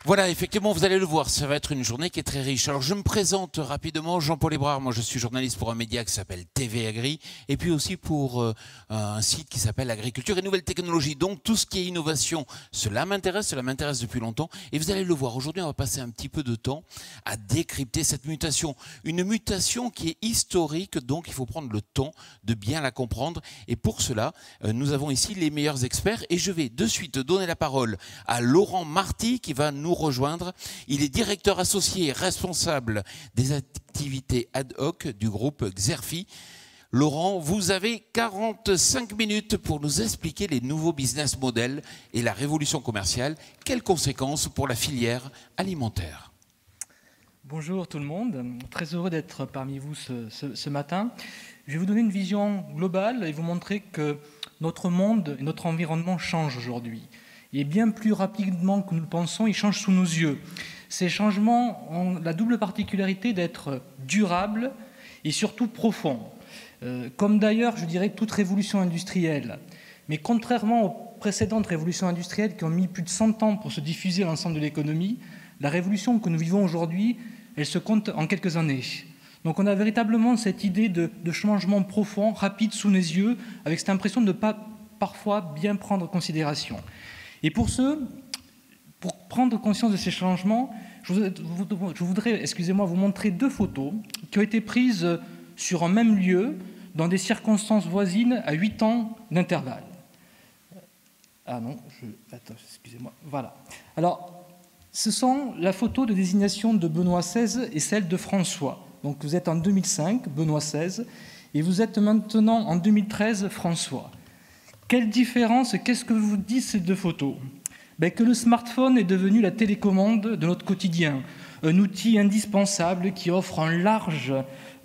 Voilà, effectivement, vous allez le voir, ça va être une journée qui est très riche. Alors, je me présente rapidement, Jean-Paul Hébrard. Moi, je suis journaliste pour un média qui s'appelle TV Agri, et puis aussi pour un site qui s'appelle Agriculture et Nouvelles Technologies. Donc, tout ce qui est innovation, cela m'intéresse depuis longtemps. Et vous allez le voir, aujourd'hui, on va passer un petit peu de temps à décrypter cette mutation. Une mutation qui est historique, donc il faut prendre le temps de bien la comprendre. Et pour cela, nous avons ici les meilleurs experts. Et je vais de suite donner la parole à Laurent Marty, qui va nous rejoindre. Il est directeur associé et responsable des activités ad hoc du groupe Xerfi. Laurent, vous avez 45 minutes pour nous expliquer les nouveaux business models et la révolution commerciale. Quelles conséquences pour la filière alimentaire? Bonjour tout le monde, très heureux d'être parmi vous ce matin. Je vais vous donner une vision globale et vous montrer que notre monde et notre environnement changent aujourd'hui. Et bien plus rapidement que nous le pensons, ils changent sous nos yeux. Ces changements ont la double particularité d'être durables et surtout profonds. Comme d'ailleurs, je dirais, toute révolution industrielle. Mais contrairement aux précédentes révolutions industrielles qui ont mis plus de 100 ans pour se diffuser à l'ensemble de l'économie, la révolution que nous vivons aujourd'hui, elle se compte en quelques années. Donc on a véritablement cette idée de changement profond, rapide sous nos yeux, avec cette impression de ne pas parfois bien prendre en considération. Et pour prendre conscience de ces changements, je voudrais, vous montrer deux photos qui ont été prises sur un même lieu, dans des circonstances voisines, à 8 ans d'intervalle. Ah non, attends, excusez-moi, voilà. Alors, ce sont la photo de désignation de Benoît XVI et celle de François. Donc vous êtes en 2005, Benoît XVI, et vous êtes maintenant en 2013, François. Quelle différence, qu'est-ce que vous disent ces deux photos? Que le smartphone est devenu la télécommande de notre quotidien, un outil indispensable qui offre un large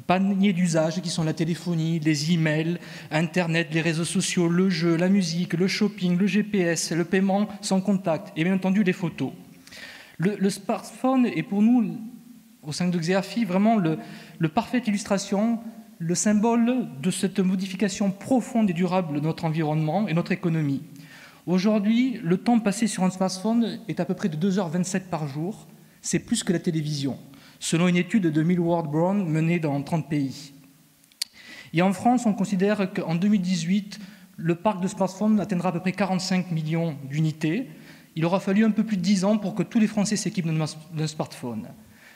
panier d'usages qui sont la téléphonie, les emails, Internet, les réseaux sociaux, le jeu, la musique, le shopping, le GPS, le paiement sans contact et bien entendu les photos. Le smartphone est pour nous, au sein de Xerfi, vraiment le parfaite illustration, le symbole de cette modification profonde et durable de notre environnement et notre économie. Aujourd'hui, le temps passé sur un smartphone est à peu près de 2h27 par jour. C'est plus que la télévision, selon une étude de Millward Brown menée dans 30 pays. Et en France, on considère qu'en 2018, le parc de smartphones atteindra à peu près 45 millions d'unités. Il aura fallu un peu plus de 10 ans pour que tous les Français s'équipent d'un smartphone.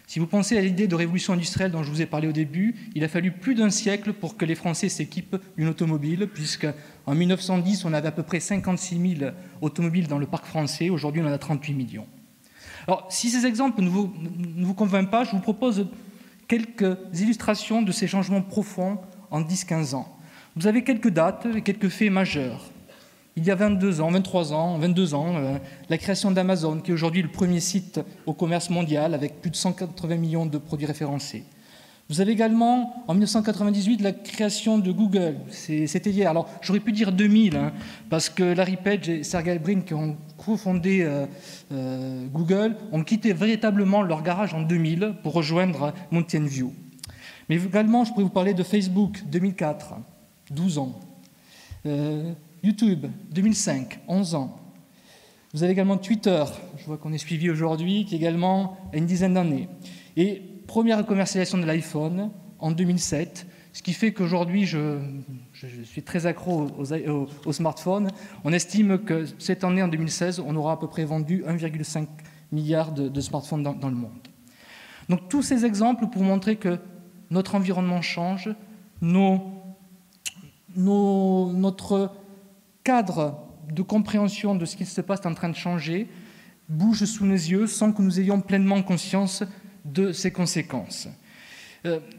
Si vous pensez à l'idée de révolution industrielle dont je vous ai parlé au début, il a fallu plus d'un siècle pour que les Français s'équipent d'une automobile, puisqu'en 1910, on avait à peu près 56 000 automobiles dans le parc français. Aujourd'hui, on en a 38 millions. Alors, si ces exemples ne vous convainquent pas, je vous propose quelques illustrations de ces changements profonds en 10-15 ans. Vous avez quelques dates et quelques faits majeurs. Il y a 22 ans, la création d'Amazon, qui est aujourd'hui le premier site au commerce mondial avec plus de 180 millions de produits référencés. Vous avez également, en 1998, la création de Google. C'était hier. Alors, j'aurais pu dire 2000, parce que Larry Page et Sergey Brin, qui ont cofondé Google, ont quitté véritablement leur garage en 2000 pour rejoindre Mountain View. Mais également, je pourrais vous parler de Facebook, 2004, 12 ans. YouTube, 2005, 11 ans. Vous avez également Twitter, je vois qu'on est suivi aujourd'hui, qui est également à une dizaine d'années. Et première commercialisation de l'iPhone en 2007, ce qui fait qu'aujourd'hui, je suis très accro au smartphone. On estime que cette année, en 2016, on aura à peu près vendu 1,5 milliard de smartphones dans le monde. Donc tous ces exemples pour montrer que notre environnement change, notre cadre de compréhension de ce qui se passe est en train de changer, bouge sous nos yeux sans que nous ayons pleinement conscience de ses conséquences.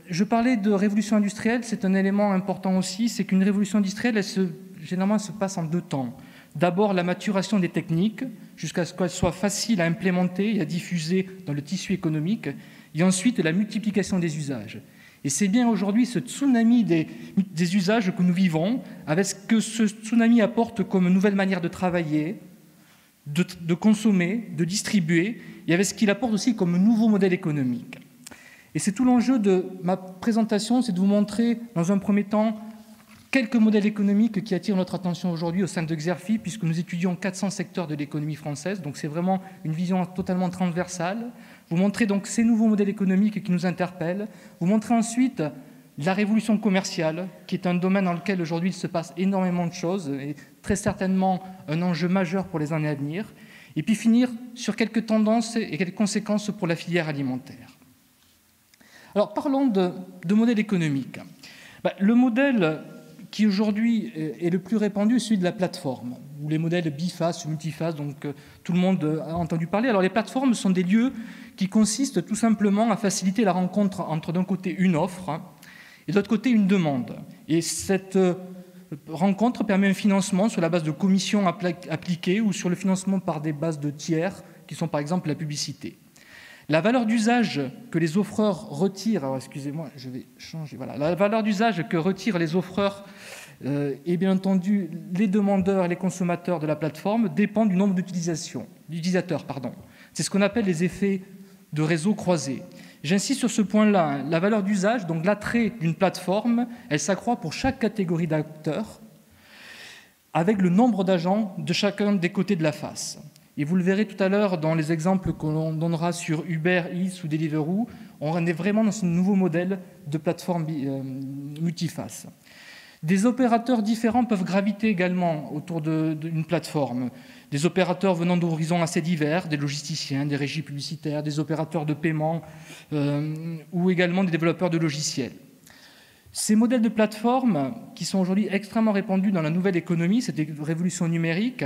Je parlais de révolution industrielle, c'est un élément important aussi, c'est qu'une révolution industrielle, généralement, elle se passe en deux temps. D'abord, la maturation des techniques, jusqu'à ce qu'elles soient faciles à implémenter et à diffuser dans le tissu économique, et ensuite la multiplication des usages. Et c'est bien aujourd'hui ce tsunami des usages que nous vivons, avec ce que ce tsunami apporte comme nouvelle manière de travailler, de consommer, de distribuer, et avec ce qu'il apporte aussi comme nouveau modèle économique. Et c'est tout l'enjeu de ma présentation, c'est de vous montrer, dans un premier temps, Quelques modèles économiques qui attirent notre attention aujourd'hui au sein de Xerfi, puisque nous étudions 400 secteurs de l'économie française, donc c'est vraiment une vision totalement transversale. Vous montrez donc ces nouveaux modèles économiques qui nous interpellent. Vous montrez ensuite la révolution commerciale, qui est un domaine dans lequel aujourd'hui il se passe énormément de choses, et très certainement un enjeu majeur pour les années à venir. Et puis finir sur quelques tendances et quelques conséquences pour la filière alimentaire. Alors parlons de modèles économiques. Le modèle qui aujourd'hui est le plus répandu, est celui de la plateforme, ou les modèles biface ou multiface, donc tout le monde a entendu parler. Alors les plateformes sont des lieux qui consistent tout simplement à faciliter la rencontre entre d'un côté une offre et de l'autre côté une demande. Et cette rencontre permet un financement sur la base de commissions appliquées ou sur le financement par des bases de tiers, qui sont par exemple la publicité. La valeur d'usage que les offreurs retirent, alors excusez-moi, je vais changer, voilà, la valeur d'usage que retirent les offreurs et bien entendu les demandeurs et les consommateurs de la plateforme dépend du nombre d'utilisateurs. C'est ce qu'on appelle les effets de réseau croisés. J'insiste sur ce point-là, la valeur d'usage, donc l'attrait d'une plateforme, elle s'accroît pour chaque catégorie d'acteurs avec le nombre d'agents de chacun des côtés de la face. Et vous le verrez tout à l'heure dans les exemples que l'on donnera sur Uber Eats ou Deliveroo, on est vraiment dans ce nouveau modèle de plateforme multiface. Des opérateurs différents peuvent graviter également autour d'une plateforme. Des opérateurs venant d'horizons assez divers, des logisticiens, des régies publicitaires, des opérateurs de paiement ou également des développeurs de logiciels. Ces modèles de plateforme, qui sont aujourd'hui extrêmement répandus dans la nouvelle économie, cette révolution numérique,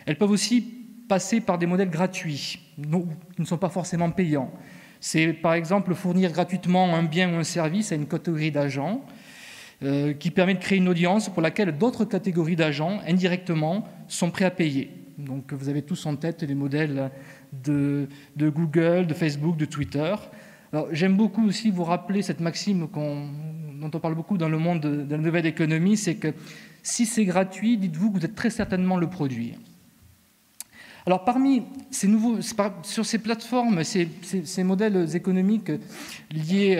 elles peuvent aussi passer par des modèles gratuits, qui ne sont pas forcément payants. C'est par exemple fournir gratuitement un bien ou un service à une catégorie d'agents qui permet de créer une audience pour laquelle d'autres catégories d'agents, indirectement, sont prêts à payer. Donc vous avez tous en tête les modèles de Google, de Facebook, de Twitter. Alors, j'aime beaucoup aussi vous rappeler cette maxime dont on parle beaucoup dans le monde de la nouvelle économie, c'est que si c'est gratuit, dites-vous que vous êtes très certainement le produit. Alors, parmi sur ces plateformes, ces modèles économiques liés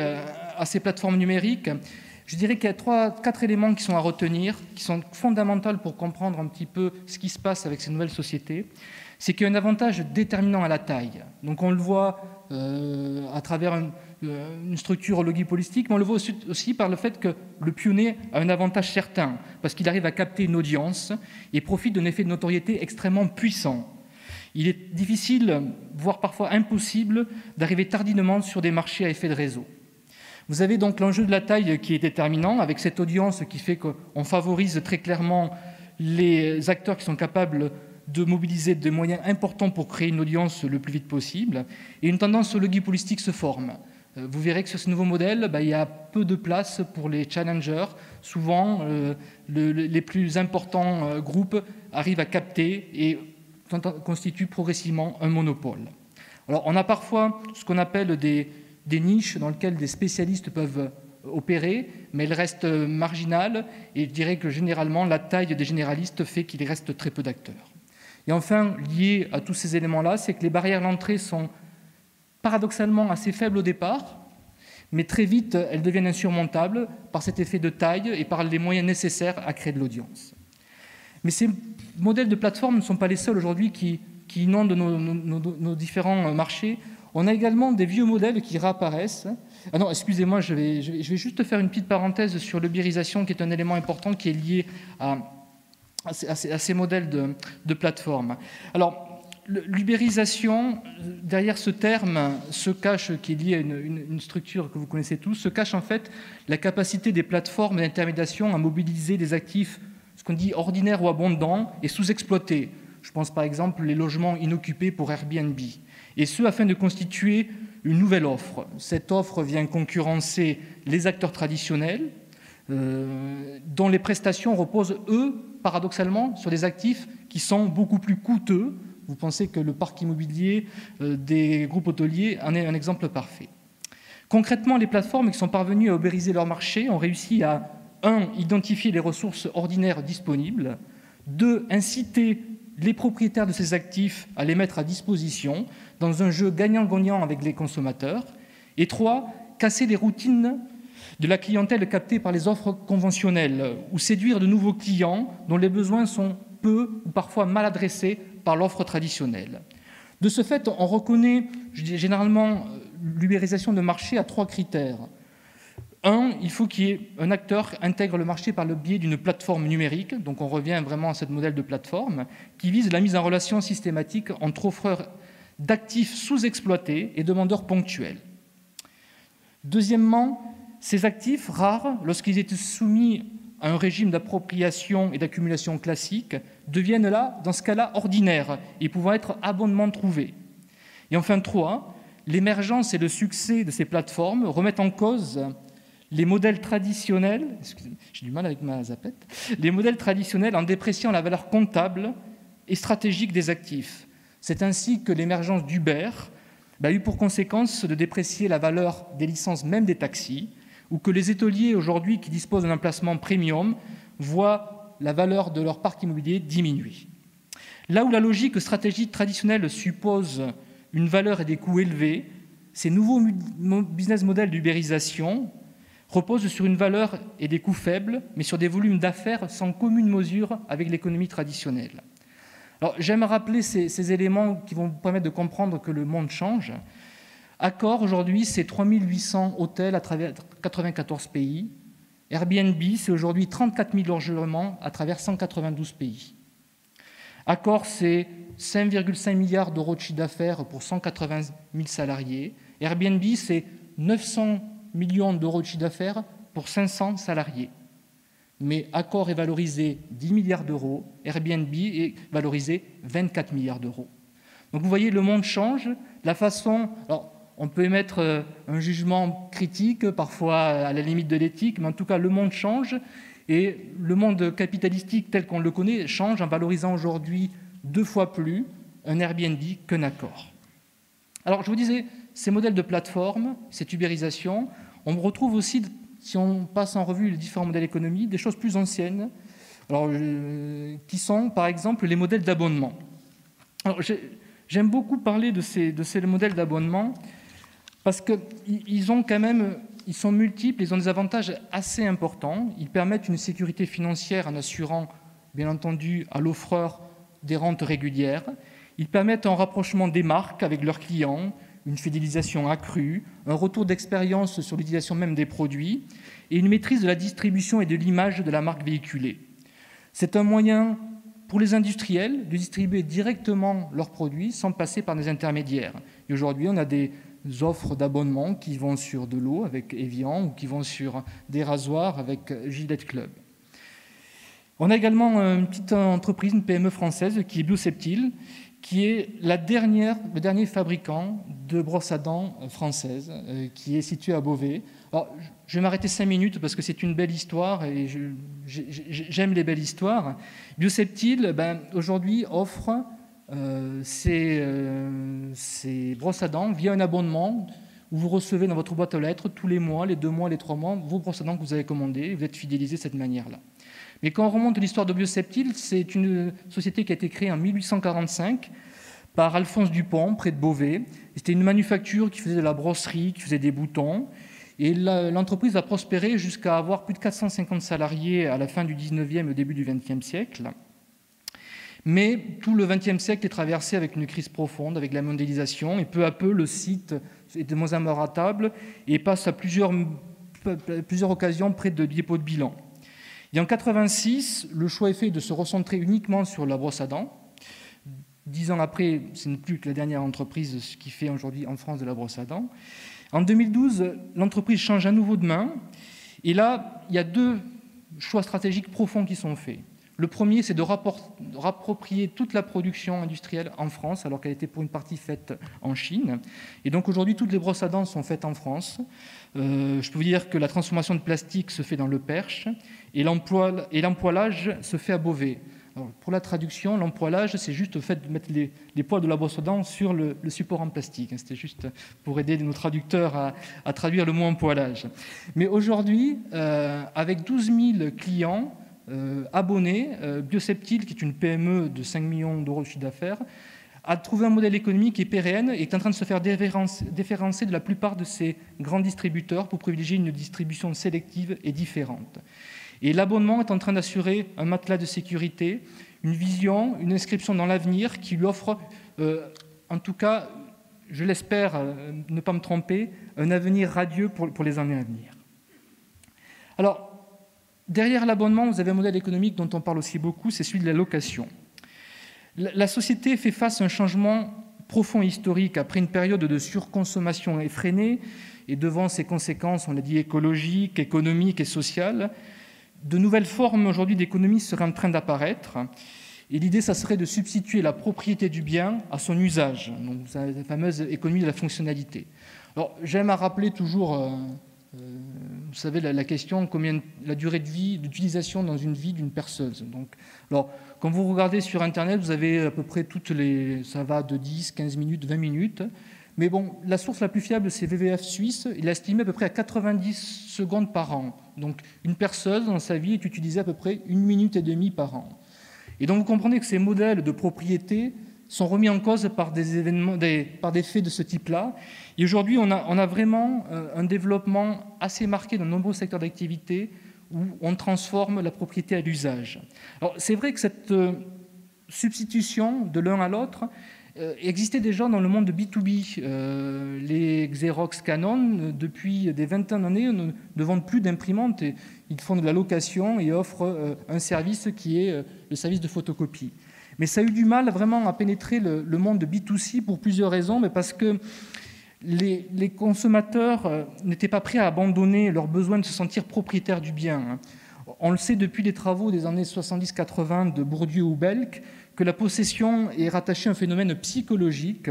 à ces plateformes numériques, je dirais qu'il y a 4 éléments qui sont à retenir, qui sont fondamentaux pour comprendre un petit peu ce qui se passe avec ces nouvelles sociétés. C'est qu'il y a un avantage déterminant à la taille. Donc, on le voit à travers une structure oligopolistique, mais on le voit aussi par le fait que le pionnier a un avantage certain, parce qu'il arrive à capter une audience et profite d'un effet de notoriété extrêmement puissant. Il est difficile, voire parfois impossible, d'arriver tardivement sur des marchés à effet de réseau. Vous avez donc l'enjeu de la taille qui est déterminant, avec cette audience qui fait qu'on favorise très clairement les acteurs qui sont capables de mobiliser des moyens importants pour créer une audience le plus vite possible. Et une tendance oligopolistique se forme. Vous verrez que sur ce nouveau modèle, il y a peu de place pour les challengers. Souvent, les plus importants groupes arrivent à capter et constituent progressivement un monopole. Alors, on a parfois ce qu'on appelle des niches dans lesquelles des spécialistes peuvent opérer, mais elles restent marginales et je dirais que généralement, la taille des généralistes fait qu'il reste très peu d'acteurs. Et enfin, lié à tous ces éléments-là, c'est que les barrières à l'entrée sont paradoxalement assez faibles au départ, mais très vite, elles deviennent insurmontables par cet effet de taille et par les moyens nécessaires à créer de l'audience. Mais ces modèles de plateforme ne sont pas les seuls aujourd'hui qui inondent nos différents marchés. On a également des vieux modèles qui réapparaissent. Ah non, excusez-moi, je vais juste faire une petite parenthèse sur l'ubérisation, qui est un élément important qui est lié à ces modèles de plateforme. Alors, l'ubérisation, derrière ce terme, se cache, qui est lié à une structure que vous connaissez tous, se cache en fait la capacité des plateformes d'intermédiation à mobiliser des actifs, ce qu'on dit ordinaires ou abondants, et sous-exploités. Je pense par exemple les logements inoccupés pour Airbnb. Et ce, afin de constituer une nouvelle offre. Cette offre vient concurrencer les acteurs traditionnels, dont les prestations reposent, eux, paradoxalement, sur des actifs qui sont beaucoup plus coûteux. Vous pensez que le parc immobilier des groupes hôteliers en est un exemple parfait. Concrètement, les plateformes qui sont parvenues à ubériser leur marché ont réussi à 1. Identifier les ressources ordinaires disponibles, 2. Inciter les propriétaires de ces actifs à les mettre à disposition dans un jeu gagnant-gagnant avec les consommateurs, et 3. Casser les routines de la clientèle captée par les offres conventionnelles ou séduire de nouveaux clients dont les besoins sont peu ou parfois mal adressés par l'offre traditionnelle. De ce fait, on reconnaît généralement l'ubérisation de marché à 3 critères. 1, il faut qu'il y ait un acteur qui intègre le marché par le biais d'une plateforme numérique, donc on revient vraiment à ce modèle de plateforme, qui vise la mise en relation systématique entre offreurs d'actifs sous-exploités et demandeurs ponctuels. Deuxièmement, ces actifs rares, lorsqu'ils étaient soumis à un régime d'appropriation et d'accumulation classique, deviennent là, dans ce cas-là, ordinaires et pouvant être abondamment trouvés. Et enfin, 3, l'émergence et le succès de ces plateformes remettent en cause les modèles traditionnels, j'ai du mal avec ma zapette, les modèles traditionnels en dépréciant la valeur comptable et stratégique des actifs. C'est ainsi que l'émergence d'Uber a eu pour conséquence de déprécier la valeur des licences même des taxis, ou que les hôteliers aujourd'hui qui disposent d'un emplacement premium voient la valeur de leur parc immobilier diminuer. Là où la logique stratégique traditionnelle suppose une valeur et des coûts élevés, ces nouveaux business models d'ubérisation reposent sur une valeur et des coûts faibles, mais sur des volumes d'affaires sans commune mesure avec l'économie traditionnelle. Alors, j'aime rappeler ces éléments qui vont vous permettre de comprendre que le monde change. Accor, aujourd'hui, c'est 3800 hôtels à travers 94 pays. Airbnb, c'est aujourd'hui 34 000 logements à travers 192 pays. Accor, c'est 5,5 milliards d'euros de chiffre d'affaires pour 180 000 salariés. Airbnb, c'est 900 millions d'euros de chiffre d'affaires pour 500 salariés. Mais Accor est valorisé 10 milliards d'euros, Airbnb est valorisé 24 milliards d'euros. Donc vous voyez, le monde change. La façon... Alors, on peut émettre un jugement critique, parfois à la limite de l'éthique, mais en tout cas, le monde change. Et le monde capitalistique tel qu'on le connaît change en valorisant aujourd'hui 2 fois plus un Airbnb qu'un Accor. Alors, je vous disais, ces modèles de plateforme, cette ubérisation, on retrouve aussi, si on passe en revue les différents modèles économiques, des choses plus anciennes, alors, qui sont, par exemple, les modèles d'abonnement. Alors, j'aime beaucoup parler de ces modèles d'abonnement parce qu'ils sont multiples, ils ont des avantages assez importants. Ils permettent une sécurité financière en assurant, bien entendu, à l'offreur des rentes régulières. Ils permettent un rapprochement des marques avec leurs clients, une fidélisation accrue, un retour d'expérience sur l'utilisation même des produits et une maîtrise de la distribution et de l'image de la marque véhiculée. C'est un moyen pour les industriels de distribuer directement leurs produits sans passer par des intermédiaires. Et aujourd'hui, on a des offres d'abonnement qui vont sur de l'eau avec Evian ou qui vont sur des rasoirs avec Gillette Club. On a également une petite entreprise, une PME française qui est Bioseptile, qui est le dernier fabricant de brosses à dents française, qui est situé à Beauvais. Alors, je vais m'arrêter 5 minutes parce que c'est une belle histoire et j'aime les belles histoires. Bioseptile, aujourd'hui, offre ces brosses à dents via un abonnement où vous recevez dans votre boîte aux lettres tous les mois, les 2 mois, les 3 mois, vos brosses à dents que vous avez commandées et vous êtes fidélisé de cette manière-là. Mais quand on remonte l'histoire de Bioseptile, c'est une société qui a été créée en 1845 par Alphonse Dupont, près de Beauvais. C'était une manufacture qui faisait de la brosserie, qui faisait des boutons. Et l'entreprise a prospéré jusqu'à avoir plus de 450 salariés à la fin du 19e et au début du 20e siècle. Mais tout le 20e siècle est traversé avec une crise profonde, avec la mondialisation, et peu à peu, le site est de moins en moins rentable et passe à plusieurs occasions près de dépôts de bilan. Et en 1986, le choix est fait de se recentrer uniquement sur la brosse à dents. 10 ans après, ce n'est plus que la dernière entreprise qui fait aujourd'hui en France de la brosse à dents. En 2012, l'entreprise change à nouveau de main. Et là, il y a 2 choix stratégiques profonds qui sont faits. Le premier, c'est de rapproprier toute la production industrielle en France, alors qu'elle était pour une partie faite en Chine. Et donc aujourd'hui, toutes les brosses à dents sont faites en France. Je peux vous dire que la transformation de plastique se fait dans le Perche et l'empoilage se fait à Beauvais. Alors, pour la traduction, l'empoilage, c'est juste le fait de mettre les poils de la brosse à dents sur le support en plastique. C'était juste pour aider nos traducteurs à traduire le mot empoilage. Mais aujourd'hui, avec 12 000 clients, abonnés, Bioseptile, qui est une PME de 5 millions d'euros de chiffre d'affaires, à trouver un modèle économique qui est pérenne et est en train de se faire différencier de la plupart de ces grands distributeurs pour privilégier une distribution sélective et différente. Et l'abonnement est en train d'assurer un matelas de sécurité, une vision, une inscription dans l'avenir qui lui offre, en tout cas, je l'espère, ne pas me tromper, un avenir radieux pour les années à venir. Alors, derrière l'abonnement, vous avez un modèle économique dont on parle aussi beaucoup, c'est celui de la location. La société fait face à un changement profond et historique après une période de surconsommation effrénée et devant ses conséquences, on l'a dit, écologiques, économiques et sociales. De nouvelles formes aujourd'hui d'économie seraient en train d'apparaître. Et l'idée, ça serait de substituer la propriété du bien à son usage, donc la fameuse économie de la fonctionnalité. Alors, j'aime à rappeler toujours, vous savez, la question, la durée de vie, d'utilisation dans une vie d'une perceuse. Donc, alors, quand vous regardez sur Internet, vous avez à peu près ça va de 10, 15 minutes, 20 minutes. Mais bon, la source la plus fiable, c'est VVF Suisse. Il a estimé à peu près à 90 secondes par an. Donc, une perceuse, dans sa vie, est utilisée à peu près 1 minute et demie par an. Et donc, vous comprenez que ces modèles de propriété sont remis en cause par des événements, par des faits de ce type-là. Et aujourd'hui, on a vraiment un développement assez marqué dans de nombreux secteurs d'activité où on transforme la propriété à l'usage. Alors, c'est vrai que cette substitution de l'un à l'autre existait déjà dans le monde de B2B. Les Xerox, Canon, depuis des vingtaines d'années, ne vendent plus d'imprimantes. Ils font de la location et offrent un service qui est le service de photocopie. Mais ça a eu du mal vraiment à pénétrer le monde de B2C pour plusieurs raisons, mais parce que les consommateurs n'étaient pas prêts à abandonner leur besoin de se sentir propriétaires du bien. On le sait depuis les travaux des années 70-80 de Bourdieu ou Belk, que la possession est rattachée à un phénomène psychologique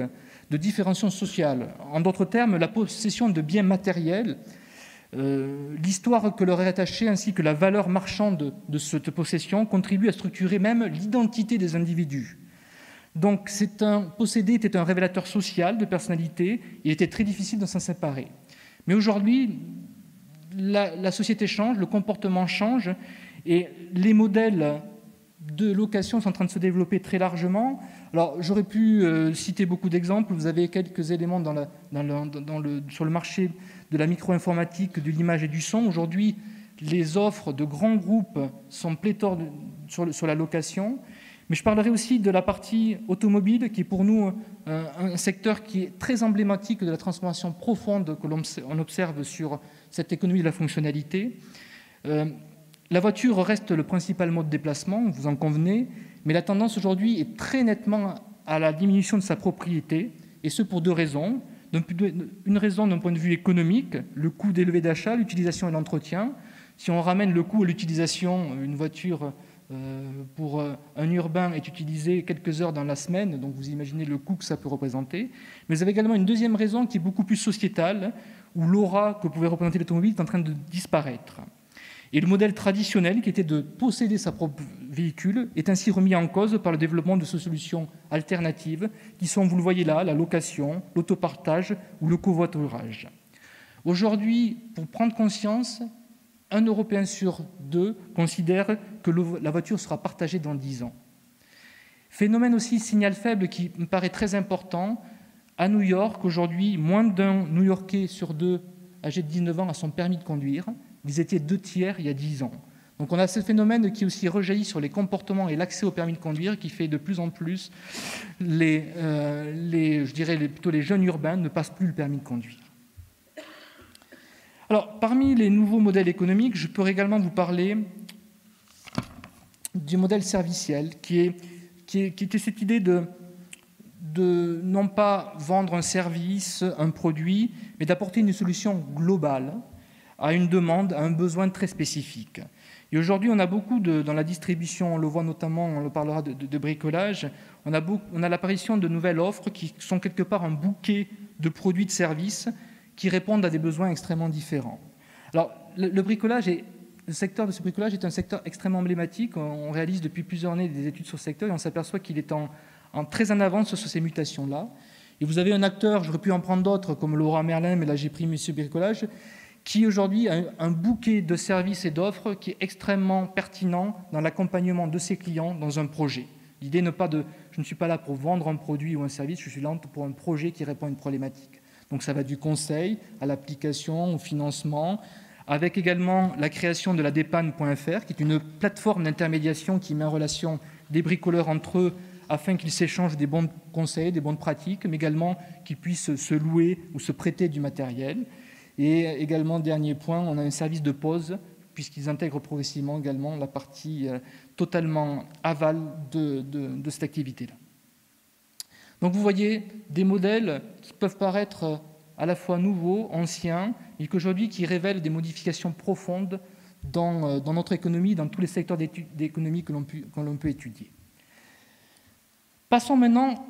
de différenciation sociale. En d'autres termes, la possession de biens matériels, l'histoire que leur est attachée ainsi que la valeur marchande de cette possession contribuent à structurer même l'identité des individus. Donc, posséder était un révélateur social de personnalité, et il était très difficile de s'en séparer. Mais aujourd'hui, la société change, le comportement change, et les modèles de location sont en train de se développer très largement. Alors, j'aurais pu citer beaucoup d'exemples. Vous avez quelques éléments sur le marché de la micro-informatique, de l'image et du son. Aujourd'hui, les offres de grands groupes sont pléthores sur la location. Mais je parlerai aussi de la partie automobile, qui est pour nous un secteur qui est très emblématique de la transformation profonde que l'on observe sur cette économie de la fonctionnalité. La voiture reste le principal mode de déplacement, vous en convenez, mais la tendance aujourd'hui est très nettement à la diminution de sa propriété, et ce pour deux raisons. Une raison d'un point de vue économique, le coût élevé d'achat, l'utilisation et l'entretien. Si on ramène le coût à l'utilisation, une voiture pour un urbain est utilisée quelques heures dans la semaine, donc vous imaginez le coût que ça peut représenter. Mais vous avez également une deuxième raison qui est beaucoup plus sociétale, où l'aura que pouvait représenter l'automobile est en train de disparaître. Et le modèle traditionnel, qui était de posséder sa propre véhicule, est ainsi remis en cause par le développement de ces solutions alternatives, qui sont, vous le voyez là, la location, l'autopartage ou le covoiturage. Aujourd'hui, pour prendre conscience, un Européen sur deux considère que la voiture sera partagée dans 10 ans. Phénomène aussi signal faible qui me paraît très important. À New York, aujourd'hui, moins d'un New-Yorkais sur deux âgé de 19 ans a son permis de conduire. Ils étaient 2/3 il y a 10 ans. Donc on a ce phénomène qui aussi rejaillit sur les comportements et l'accès au permis de conduire, qui fait de plus en plus les jeunes urbains ne passent plus le permis de conduire. Alors, parmi les nouveaux modèles économiques, je peux également vous parler du modèle serviciel, qui était cette idée de non pas vendre un service, un produit, mais d'apporter une solution globale à une demande, à un besoin très spécifique. Et aujourd'hui, on a beaucoup dans la distribution, on le voit notamment, on le parlera de bricolage, on a l'apparition de nouvelles offres qui sont quelque part un bouquet de produits, de services qui répondent à des besoins extrêmement différents. Alors, le secteur de ce bricolage est un secteur extrêmement emblématique. On réalise depuis plusieurs années des études sur ce secteur et on s'aperçoit qu'il est très en avance sur ces mutations-là. Et vous avez un acteur, j'aurais pu en prendre d'autres, comme Laura Merlin, mais là j'ai pris Monsieur Bricolage, qui aujourd'hui a un bouquet de services et d'offres qui est extrêmement pertinent dans l'accompagnement de ses clients dans un projet. L'idée n'est pas de je ne suis pas là pour vendre un produit ou un service, je suis là pour un projet qui répond à une problématique. Donc ça va du conseil à l'application, au financement, avec également la création de la dépanne.fr, qui est une plateforme d'intermédiation qui met en relation des bricoleurs entre eux afin qu'ils s'échangent des bons conseils, des bonnes pratiques, mais également qu'ils puissent se louer ou se prêter du matériel. Et également, dernier point, on a un service de pause, puisqu'ils intègrent progressivement également la partie totalement aval de cette activité-là. Donc vous voyez des modèles qui peuvent paraître à la fois nouveaux, anciens, mais qu'aujourd'hui qui révèlent des modifications profondes dans notre économie, dans tous les secteurs d'économie que l'on peut étudier. Passons maintenant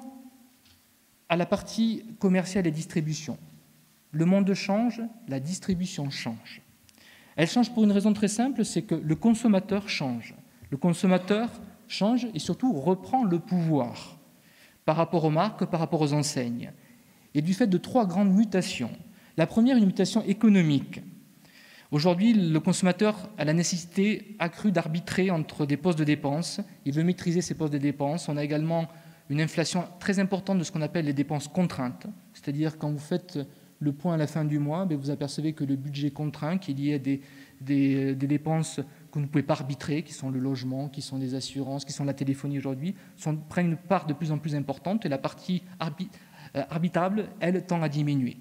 à la partie commerciale et distribution. Le monde change, la distribution change. Elle change pour une raison très simple, c'est que le consommateur change. Le consommateur change et surtout reprend le pouvoir par rapport aux marques, par rapport aux enseignes. Et du fait de 3 grandes mutations. La première, une mutation économique. Aujourd'hui, le consommateur a la nécessité accrue d'arbitrer entre des postes de dépenses. Il veut maîtriser ses postes de dépenses. On a également une inflation très importante de ce qu'on appelle les dépenses contraintes. C'est-à-dire quand vous faites le point à la fin du mois, vous apercevez que le budget contraint, qu'il y ait des dépenses que vous ne pouvez pas arbitrer, qui sont le logement, qui sont les assurances, qui sont la téléphonie aujourd'hui, prennent une part de plus en plus importante et la partie arbitrable, elle, tend à diminuer.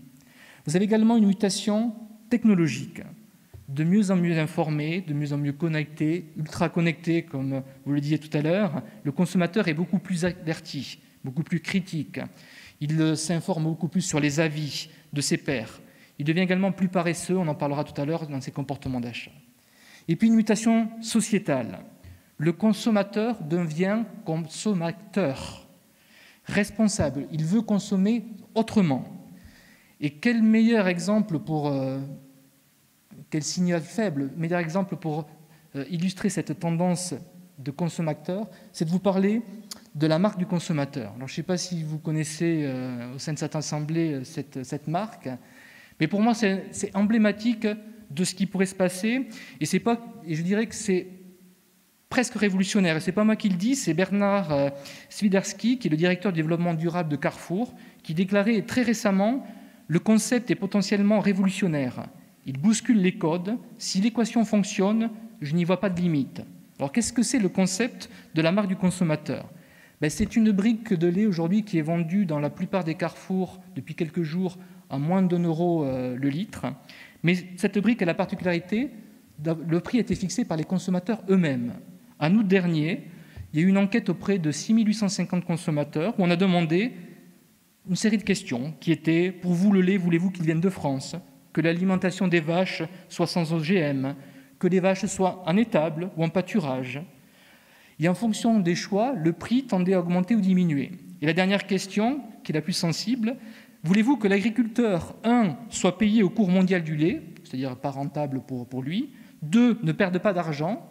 Vous avez également une mutation technologique, de mieux en mieux informé, de mieux en mieux connecté, ultra connecté, comme vous le disiez tout à l'heure. Le consommateur est beaucoup plus averti, beaucoup plus critique. Il s'informe beaucoup plus sur les avis de ses pairs. Il devient également plus paresseux, on en parlera tout à l'heure, dans ses comportements d'achat. Et puis une mutation sociétale. Le consommateur devient consommateur, responsable. Il veut consommer autrement. Et quel meilleur exemple quel signal faible, meilleur exemple pour illustrer cette tendance de consommateur, c'est de vous parler de la marque du consommateur. Alors, je ne sais pas si vous connaissez au sein de cette assemblée cette marque, mais pour moi, c'est emblématique de ce qui pourrait se passer, et je dirais que c'est presque révolutionnaire. Et ce n'est pas moi qui le dis, c'est Bernard Swiderski, qui est le directeur du développement durable de Carrefour, qui déclarait très récemment « Le concept est potentiellement révolutionnaire. Il bouscule les codes. Si l'équation fonctionne, je n'y vois pas de limite. » Alors, qu'est-ce que c'est le concept de la marque du consommateur ? C'est une brique de lait aujourd'hui qui est vendue dans la plupart des carrefours depuis quelques jours à moins de 1 euro le litre. Mais cette brique a la particularité, le prix a été fixé par les consommateurs eux-mêmes. En août dernier, il y a eu une enquête auprès de 6 850 consommateurs où on a demandé une série de questions qui étaient « Pour vous, le lait, voulez-vous qu'il vienne de France ? Que l'alimentation des vaches soit sans OGM ? Que les vaches soient en étable ou en pâturage ?» Et en fonction des choix, le prix tendait à augmenter ou diminuer. Et la dernière question, qui est la plus sensible, voulez-vous que l'agriculteur, 1, soit payé au cours mondial du lait, c'est-à-dire pas rentable pour lui, 2, ne perde pas d'argent,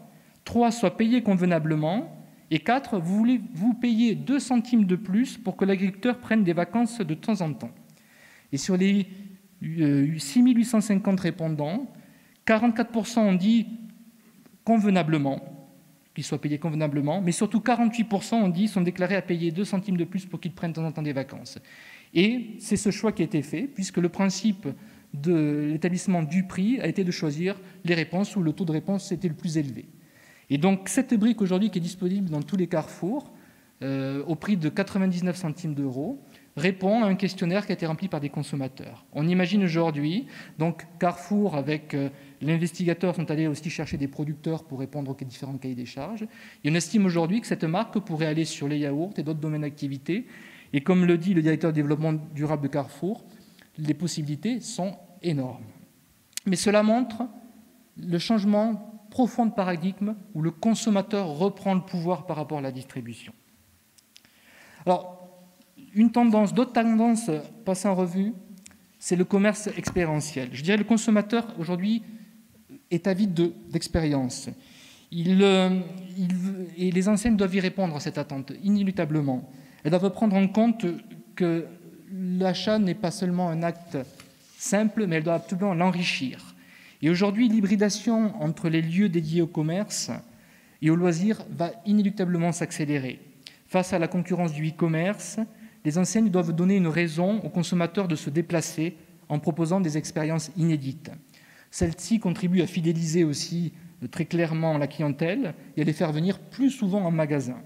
3, soit payé convenablement, et 4, voulez-vous payer 2 centimes de plus pour que l'agriculteur prenne des vacances de temps en temps. Et sur les 6 850 répondants, 44% ont dit convenablement, qu'ils soient payés convenablement, mais surtout 48% sont déclarés à payer 2 centimes de plus pour qu'ils prennent de temps en temps des vacances. Et c'est ce choix qui a été fait, puisque le principe de l'établissement du prix a été de choisir les réponses où le taux de réponse était le plus élevé. Et donc cette brique aujourd'hui qui est disponible dans tous les carrefours, au prix de 99 centimes d'euros, répond à un questionnaire qui a été rempli par des consommateurs. On imagine aujourd'hui, donc Carrefour avec l'investigateur sont allés aussi chercher des producteurs pour répondre aux différents cahiers des charges. Et on estime aujourd'hui que cette marque pourrait aller sur les yaourts et d'autres domaines d'activité. Et comme le dit le directeur du développement durable de Carrefour, les possibilités sont énormes. Mais cela montre le changement profond de paradigme où le consommateur reprend le pouvoir par rapport à la distribution. Alors, d'autres tendances passées en revue, c'est le commerce expérientiel. Je dirais que le consommateur, aujourd'hui, est avide d'expérience. Et les enseignes doivent y répondre à cette attente, inéluctablement. Elles doivent prendre en compte que l'achat n'est pas seulement un acte simple, mais elles doivent absolument l'enrichir. Et aujourd'hui, l'hybridation entre les lieux dédiés au commerce et au loisir va inéluctablement s'accélérer. Face à la concurrence du e-commerce, les enseignes doivent donner une raison aux consommateurs de se déplacer en proposant des expériences inédites. Celles-ci contribuent à fidéliser aussi très clairement la clientèle et à les faire venir plus souvent en magasin.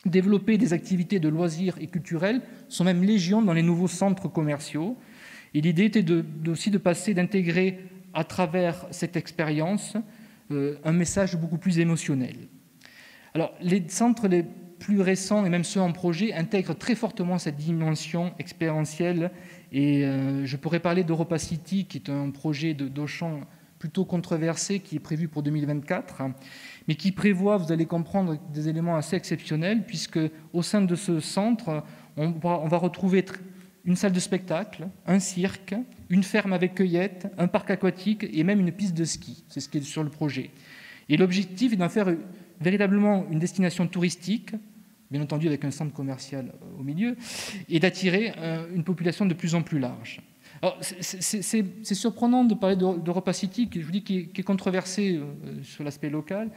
Développer des activités de loisirs et culturelles sont même légion dans les nouveaux centres commerciaux. Et l'idée était aussi d'intégrer à travers cette expérience un message beaucoup plus émotionnel. Alors, les centres les plus récents, et même ceux en projet, intègrent très fortement cette dimension expérientielle. Et je pourrais parler d'Europa City, qui est un projet d'Auchan plutôt controversé, qui est prévu pour 2024, mais qui prévoit, vous allez comprendre, des éléments assez exceptionnels, puisque au sein de ce centre, on va retrouver une salle de spectacle, un cirque, une ferme avec cueillette, un parc aquatique et même une piste de ski. C'est ce qui est sur le projet. Et l'objectif est d'en faire véritablement une destination touristique, bien entendu avec un centre commercial au milieu, et d'attirer une population de plus en plus large. Alors, c'est surprenant de parler d'Europa City, qui est controversé sur l'aspect local,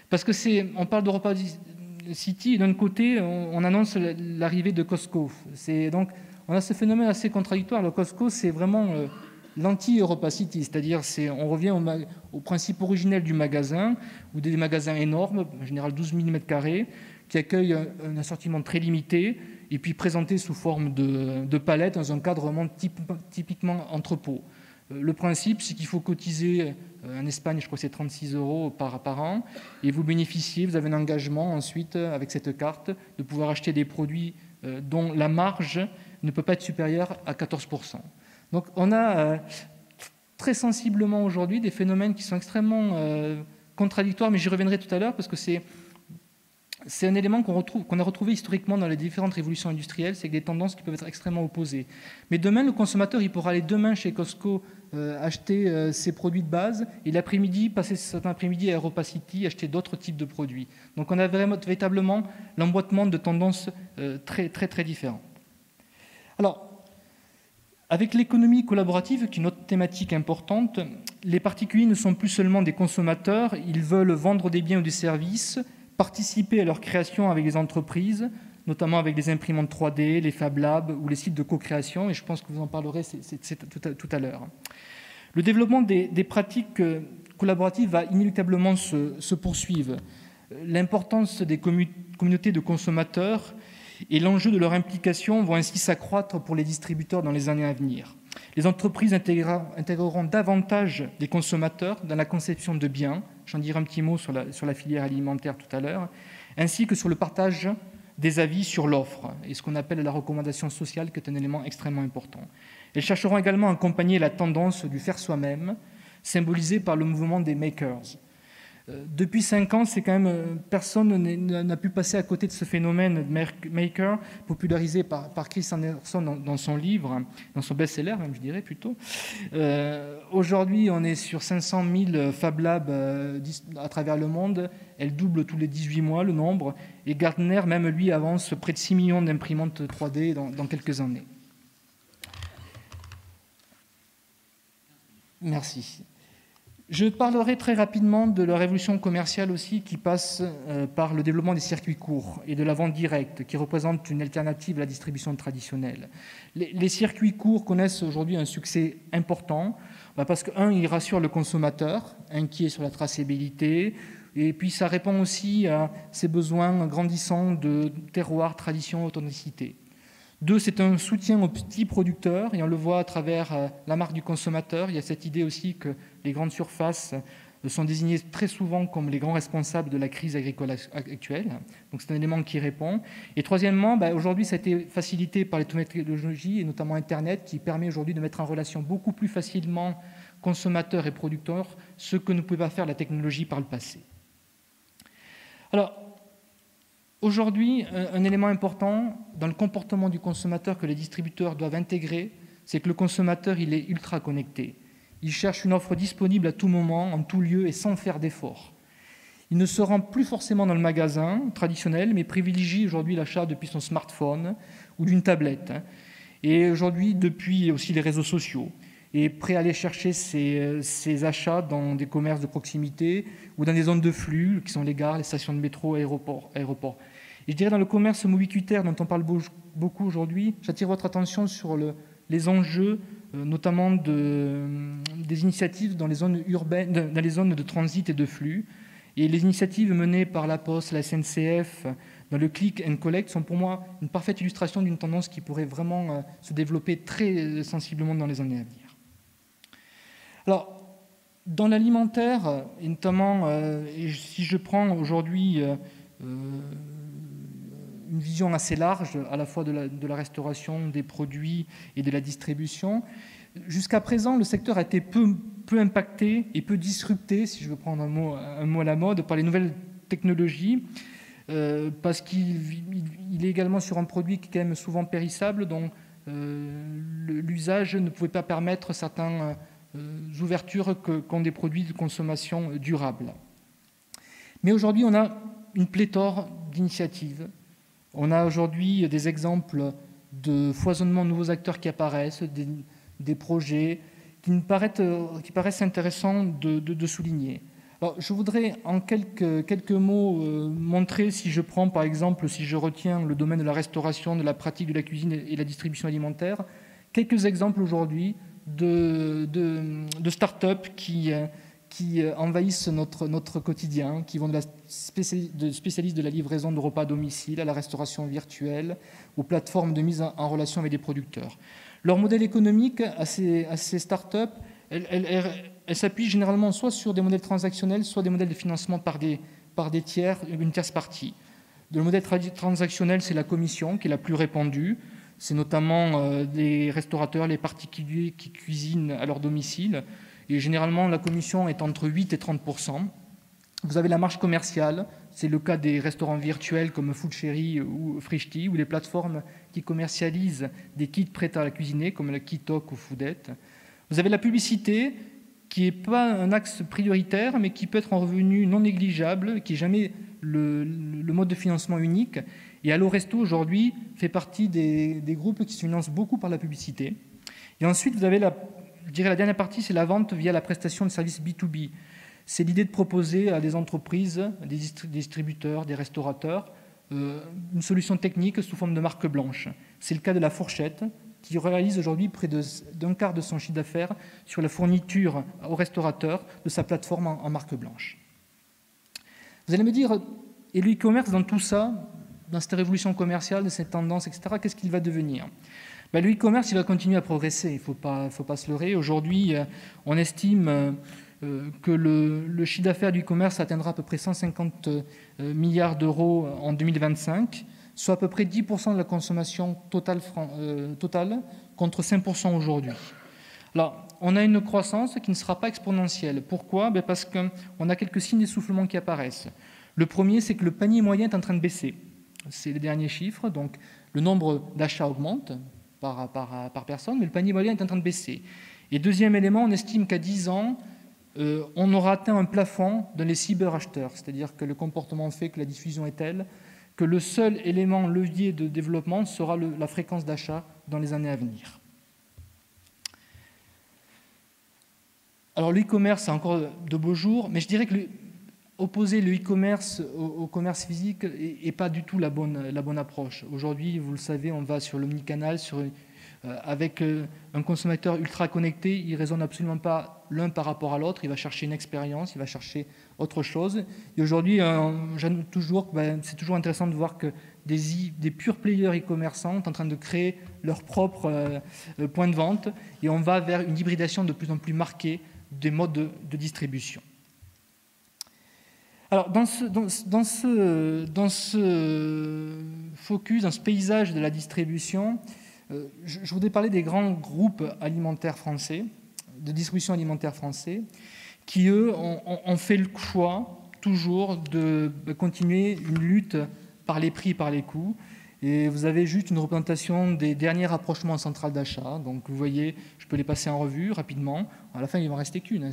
parce que on parle d'Europa City, et d'un côté, on annonce l'arrivée de Costco. Donc, on a ce phénomène assez contradictoire. Le Costco, c'est vraiment l'anti-Europa City, c'est-à-dire on revient au principe originel du magasin, ou des magasins énormes, en général 12 000 m², qui accueillent un assortiment très limité, et puis présenté sous forme de palettes dans un cadre vraiment typiquement entrepôt. Le principe, c'est qu'il faut cotiser, en Espagne, je crois que c'est 36 € par an, et vous avez un engagement ensuite, avec cette carte, de pouvoir acheter des produits dont la marge ne peut pas être supérieure à 14%. Donc on a très sensiblement aujourd'hui des phénomènes qui sont extrêmement contradictoires, mais j'y reviendrai tout à l'heure, parce que c'est un élément qu'on a retrouvé historiquement dans les différentes révolutions industrielles, c'est que des tendances qui peuvent être extrêmement opposées. Mais demain, le consommateur, il pourra aller demain chez Costco acheter ses produits de base, et l'après-midi, passer cet après-midi à Europa City, acheter d'autres types de produits. Donc on a véritablement l'emboîtement de tendances très, très, très différentes. Alors, avec l'économie collaborative, qui est notre thématique importante, les particuliers ne sont plus seulement des consommateurs, ils veulent vendre des biens ou des services, participer à leur création avec les entreprises, notamment avec les imprimantes 3D, les Fab Labs ou les sites de co-création, et je pense que vous en parlerez tout à l'heure. Le développement des pratiques collaboratives va inéluctablement se poursuivre. L'importance des communautés de consommateurs et l'enjeu de leur implication vont ainsi s'accroître pour les distributeurs dans les années à venir. Les entreprises intégreront davantage les consommateurs dans la conception de biens, j'en dirai un petit mot sur la filière alimentaire tout à l'heure, ainsi que sur le partage des avis sur l'offre et ce qu'on appelle la recommandation sociale, qui est un élément extrêmement important. Elles chercheront également à accompagner la tendance du faire soi-même, symbolisée par le mouvement des makers. Depuis 5 ans, c'est quand même personne n'a pu passer à côté de ce phénomène de maker, popularisé par Chris Anderson dans son livre, dans son best-seller, même, je dirais plutôt. Aujourd'hui, on est sur 500 000 Fab Labs à travers le monde. Elle double tous les 18 mois, le nombre. Et Gartner, même lui, avance près de 6 millions d'imprimantes 3D dans quelques années. Merci. Je parlerai très rapidement de la révolution commerciale aussi, qui passe par le développement des circuits courts et de la vente directe, qui représente une alternative à la distribution traditionnelle. Les circuits courts connaissent aujourd'hui un succès important, parce que, ils rassurent le consommateur, inquiet sur la traçabilité, et puis ça répond aussi à ses besoins grandissants de terroir, tradition, authenticité. 2, c'est un soutien aux petits producteurs, et on le voit à travers la marque du consommateur. Il y a cette idée aussi que les grandes surfaces sont désignées très souvent comme les grands responsables de la crise agricole actuelle. Donc c'est un élément qui répond. Et troisièmement, aujourd'hui, ça a été facilité par les technologies, et notamment Internet, qui permet aujourd'hui de mettre en relation beaucoup plus facilement consommateurs et producteurs, ce que ne pouvait pas faire la technologie par le passé. Alors, aujourd'hui, un élément important dans le comportement du consommateur que les distributeurs doivent intégrer, c'est que le consommateur, il est ultra connecté. Il cherche une offre disponible à tout moment, en tout lieu et sans faire d'effort. Il ne se rend plus forcément dans le magasin traditionnel, mais privilégie aujourd'hui l'achat depuis son smartphone ou d'une tablette. Et aujourd'hui, depuis aussi les réseaux sociaux, est prêt à aller chercher ses achats dans des commerces de proximité ou dans des zones de flux, qui sont les gares, les stations de métro, aéroports. Et je dirais dans le commerce ubiquitaire dont on parle beaucoup aujourd'hui, j'attire votre attention sur les enjeux, notamment des initiatives dans les zones urbaines, dans les zones de transit et de flux. Et les initiatives menées par la Poste, la SNCF, dans le click and collect sont pour moi une parfaite illustration d'une tendance qui pourrait vraiment se développer très sensiblement dans les années à venir. Alors, dans l'alimentaire, et notamment, si je prends aujourd'hui une vision assez large, à la fois de la restauration, des produits et de la distribution, jusqu'à présent, le secteur a été peu impacté et peu disrupté, si je veux prendre un mot à la mode, par les nouvelles technologies, parce qu'il est également sur un produit qui est quand même souvent périssable, dont l'usage ne pouvait pas permettre certaines ouvertures qu'ont des produits de consommation durable. Mais aujourd'hui, on a une pléthore d'initiatives. On a aujourd'hui des exemples de foisonnement de nouveaux acteurs qui apparaissent, des projets qui paraissent intéressants de souligner. Alors, je voudrais en quelques mots montrer, si je prends par exemple, si je retiens le domaine de la restauration, de la pratique de la cuisine et de la distribution alimentaire, quelques exemples aujourd'hui de start-up qui envahissent notre quotidien, qui vont de spécialistes de la livraison de repas à domicile à la restauration virtuelle, aux plateformes de mise en relation avec des producteurs. Leur modèle économique à ces start-up, elle s'appuie généralement soit sur des modèles transactionnels, soit des modèles de financement par des tiers, une tierce partie. Le modèle transactionnel, c'est la commission qui est la plus répandue. C'est notamment les restaurateurs, les particuliers qui cuisinent à leur domicile. Et généralement, la commission est entre 8 et 30%. Vous avez la marge commerciale, c'est le cas des restaurants virtuels comme Foodcherry ou Frishti, ou les plateformes qui commercialisent des kits prêts à la cuisiner comme le Kitok ou Foodette. Vous avez la publicité, qui n'est pas un axe prioritaire, mais qui peut être un revenu non négligeable, qui n'est jamais le mode de financement unique. Et Allo Resto, aujourd'hui, fait partie des groupes qui se financent beaucoup par la publicité. Et ensuite, vous avez la dernière partie, c'est la vente via la prestation de services B2B. C'est l'idée de proposer à des entreprises, des distributeurs, des restaurateurs, une solution technique sous forme de marque blanche. C'est le cas de La Fourchette, qui réalise aujourd'hui près d'un quart de son chiffre d'affaires sur la fourniture aux restaurateurs de sa plateforme en marque blanche. Vous allez me dire, et le e-commerce dans tout ça, dans cette révolution commerciale, de cette tendance, etc., qu'est-ce qu'il va devenir ? Le e-commerce, il va continuer à progresser, il ne faut pas se leurrer. Aujourd'hui, on estime que le chiffre d'affaires du e-commerce atteindra à peu près 150 milliards d'euros en 2025, soit à peu près 10% de la consommation totale contre 5% aujourd'hui. Alors, on a une croissance qui ne sera pas exponentielle. Pourquoi ? Parce qu'on a quelques signes d'essoufflement qui apparaissent. Le premier, c'est que le panier moyen est en train de baisser. C'est les derniers chiffres. Donc, le nombre d'achats augmente par personne, mais le panier moyen est en train de baisser. Et deuxième élément, on estime qu'à 10 ans, on aura atteint un plafond dans les cyberacheteurs, c'est-à-dire que le comportement fait que la diffusion est telle que le seul élément levier de développement sera la fréquence d'achat dans les années à venir. Alors le e-commerce, c'est encore de beaux jours, mais je dirais que opposer le e-commerce au commerce physique n'est pas du tout la bonne approche. Aujourd'hui, vous le savez, on va sur l'omnicanal, avec un consommateur ultra connecté, il ne raisonne absolument pas l'un par rapport à l'autre, il va chercher une expérience, il va chercher autre chose. Et aujourd'hui, c'est toujours intéressant de voir que des pure players e-commerçants sont en train de créer leur propre point de vente, et on va vers une hybridation de plus en plus marquée des modes de distribution. Alors, dans ce focus, dans ce paysage de la distribution, je voudrais parler des grands groupes alimentaires français, de distribution alimentaire français, qui, eux, ont fait le choix, toujours, de continuer une lutte par les prix et par les coûts. Et vous avez juste une représentation des derniers rapprochements en centrale d'achat. Donc, vous voyez, je peux les passer en revue rapidement. À la fin, il ne m'en restait qu'une.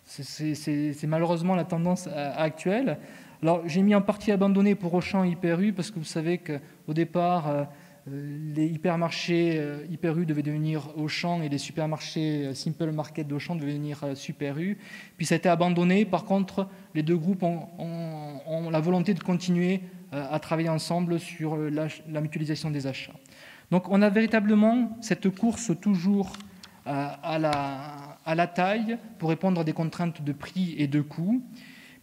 C'est malheureusement la tendance actuelle. Alors, j'ai mis en partie abandonné pour Auchan et Hyper U, parce que vous savez qu'au départ, les hypermarchés Hyper U devaient devenir Auchan et les supermarchés Simple Market d'Auchan devaient devenir Super U. Puis ça a été abandonné. Par contre, les deux groupes ont la volonté de continuer à travailler ensemble sur la mutualisation des achats. Donc on a véritablement cette course toujours à la taille pour répondre à des contraintes de prix et de coûts.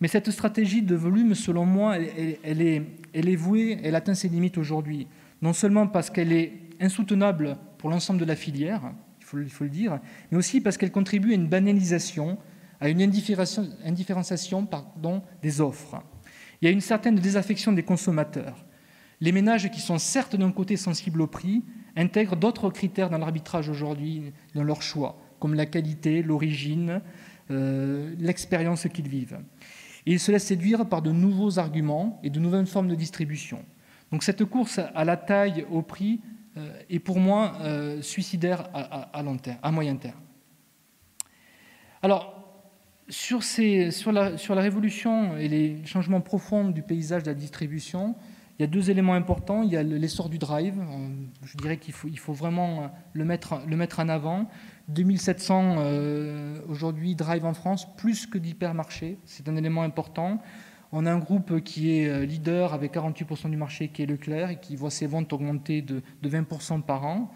Mais cette stratégie de volume, selon moi, elle est vouée, elle atteint ses limites aujourd'hui. Non seulement parce qu'elle est insoutenable pour l'ensemble de la filière, il faut le dire, mais aussi parce qu'elle contribue à une banalisation, à une indifférenciation des offres. Il y a une certaine désaffection des consommateurs. Les ménages qui sont certes d'un côté sensibles au prix intègrent d'autres critères dans l'arbitrage aujourd'hui, dans leur choix, comme la qualité, l'origine, l'expérience qu'ils vivent. Et ils se laissent séduire par de nouveaux arguments et de nouvelles formes de distribution. Donc cette course à la taille, au prix, est pour moi suicidaire à moyen terme. Alors, sur la révolution et les changements profonds du paysage de la distribution, il y a deux éléments importants. Il y a l'essor du drive. Je dirais qu'il faut vraiment le mettre en avant. 2700 aujourd'hui drive en France, plus que d'hypermarchés. C'est un élément important. On a un groupe qui est leader avec 48% du marché, qui est Leclerc, et qui voit ses ventes augmenter de 20% par an.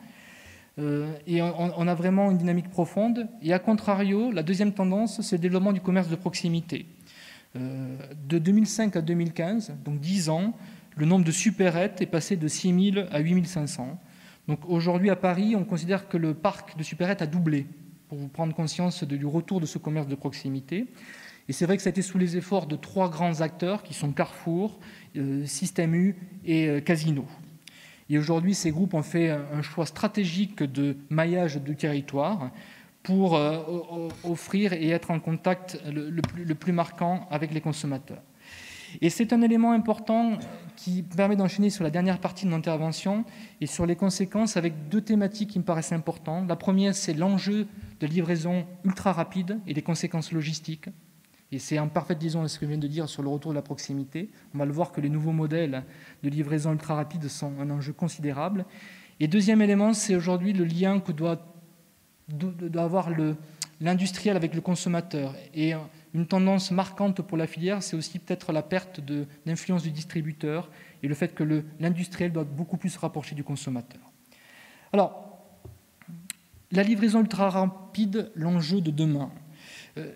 Et on a vraiment une dynamique profonde. Et à contrario, la deuxième tendance, c'est le développement du commerce de proximité. De 2005 à 2015, donc 10 ans, le nombre de supérettes est passé de 6 000 à 8 500. Donc aujourd'hui, à Paris, on considère que le parc de supérettes a doublé, pour vous prendre conscience du retour de ce commerce de proximité. Et c'est vrai que ça a été sous les efforts de 3 grands acteurs, qui sont Carrefour, Système U et Casino. Et aujourd'hui, ces groupes ont fait un choix stratégique de maillage du territoire pour offrir et être en contact le plus marquant avec les consommateurs. Et c'est un élément important qui permet d'enchaîner sur la dernière partie de mon intervention et sur les conséquences avec 2 thématiques qui me paraissent importantes. La première, c'est l'enjeu de livraison ultra rapide et les conséquences logistiques. Et c'est en parfaite liaison avec ce que je viens de dire sur le retour de la proximité. On va le voir que les nouveaux modèles de livraison ultra rapide sont un enjeu considérable. Et deuxième élément, c'est aujourd'hui le lien que doit avoir l'industriel avec le consommateur. Et une tendance marquante pour la filière, c'est aussi peut-être la perte d'influence du distributeur et le fait que l'industriel doit beaucoup plus se rapprocher du consommateur. Alors, la livraison ultra rapide, l'enjeu de demain.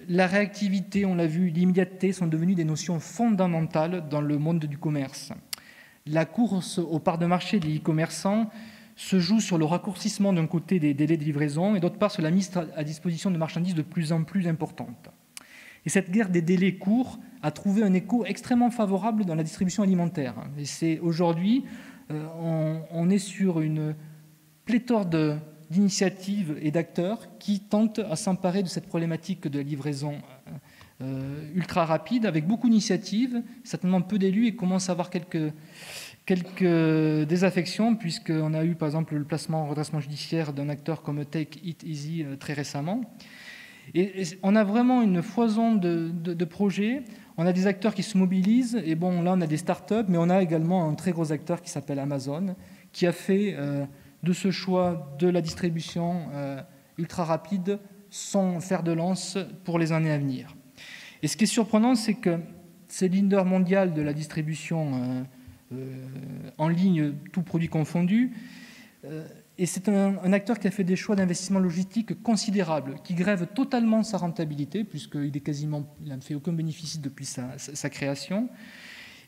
La réactivité, on l'a vu, l'immédiateté sont devenues des notions fondamentales dans le monde du commerce. La course aux parts de marché des e-commerçants se joue sur le raccourcissement d'un côté des délais de livraison et d'autre part sur la mise à disposition de marchandises de plus en plus importantes. Et cette guerre des délais courts a trouvé un écho extrêmement favorable dans la distribution alimentaire. Et c'est aujourd'hui, on est sur une pléthore d'initiatives et d'acteurs qui tentent à s'emparer de cette problématique de livraison ultra rapide, avec beaucoup d'initiatives, certainement peu d'élus, et commence à avoir quelques désaffections, puisqu'on a eu par exemple le placement en redressement judiciaire d'un acteur comme Take It Easy très récemment. Et on a vraiment une foison de projets. On a des acteurs qui se mobilisent, et bon, là on a des startups, mais on a également un très gros acteur qui s'appelle Amazon, qui a fait de ce choix de la distribution ultra rapide son fer de lance pour les années à venir. Et ce qui est surprenant, c'est que c'est le leader mondial de la distribution en ligne, tout produit confondu, et c'est un acteur qui a fait des choix d'investissement logistique considérables, qui grève totalement sa rentabilité, puisqu'il n'a fait aucun bénéfice depuis sa création.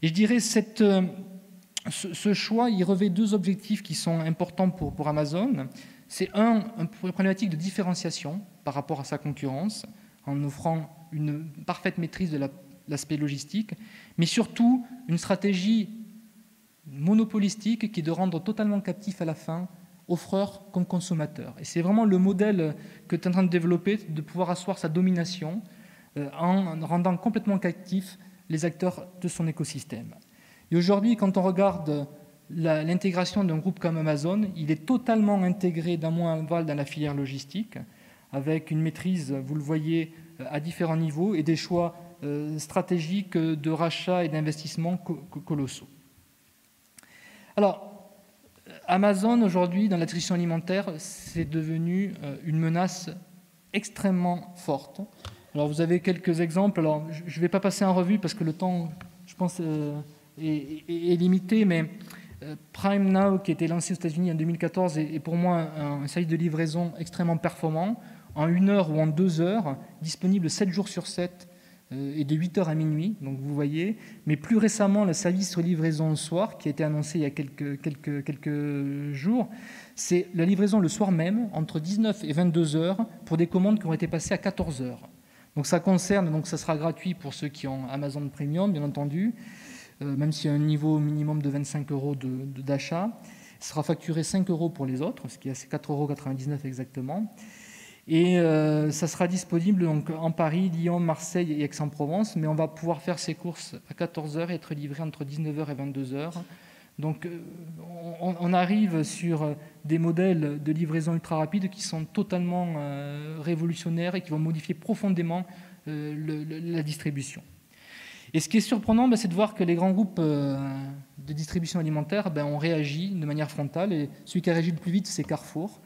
Et je dirais ce choix, il revêt 2 objectifs qui sont importants pour Amazon. C'est une problématique de différenciation par rapport à sa concurrence, en offrant une parfaite maîtrise de l'aspect logistique, mais surtout une stratégie monopolistique qui est de rendre totalement captif à la fin offreur comme consommateur. Et c'est vraiment le modèle que tu es en train de développer, de pouvoir asseoir sa domination en rendant complètement captifs les acteurs de son écosystème. Et aujourd'hui, quand on regarde l'intégration d'un groupe comme Amazon, il est totalement intégré d'un mois à aval dans la filière logistique, avec une maîtrise, vous le voyez, à différents niveaux et des choix stratégiques de rachat et d'investissement colossaux. Alors, Amazon, aujourd'hui, dans la distribution alimentaire, c'est devenu une menace extrêmement forte. Alors, vous avez quelques exemples. Alors, je ne vais pas passer en revue parce que le temps, je pense, est limité, mais Prime Now, qui a été lancé aux États-Unis en 2014, est pour moi un service de livraison extrêmement performant, en 1 heure ou en 2 heures, disponible 7 jours sur 7 et de 8 heures à minuit, donc vous voyez. Mais plus récemment, le service de livraison le soir, qui a été annoncé il y a quelques jours, c'est la livraison le soir même, entre 19 et 22 heures, pour des commandes qui ont été passées à 14 heures. Donc ça concerne, donc ça sera gratuit pour ceux qui ont Amazon Premium, bien entendu, même s'il y a un niveau minimum de 25 € d'achat. Il sera facturé 5 € pour les autres, ce qui est 4,99 € exactement. Et ça sera disponible donc en Paris, Lyon, Marseille et Aix-en-Provence, mais on va pouvoir faire ses courses à 14 h et être livré entre 19 h et 22 h. Donc on arrive sur des modèles de livraison ultra rapide qui sont totalement révolutionnaires et qui vont modifier profondément la distribution. Et ce qui est surprenant, c'est de voir que les grands groupes de distribution alimentaire ont réagi de manière frontale. Et celui qui a réagi le plus vite, c'est Carrefour,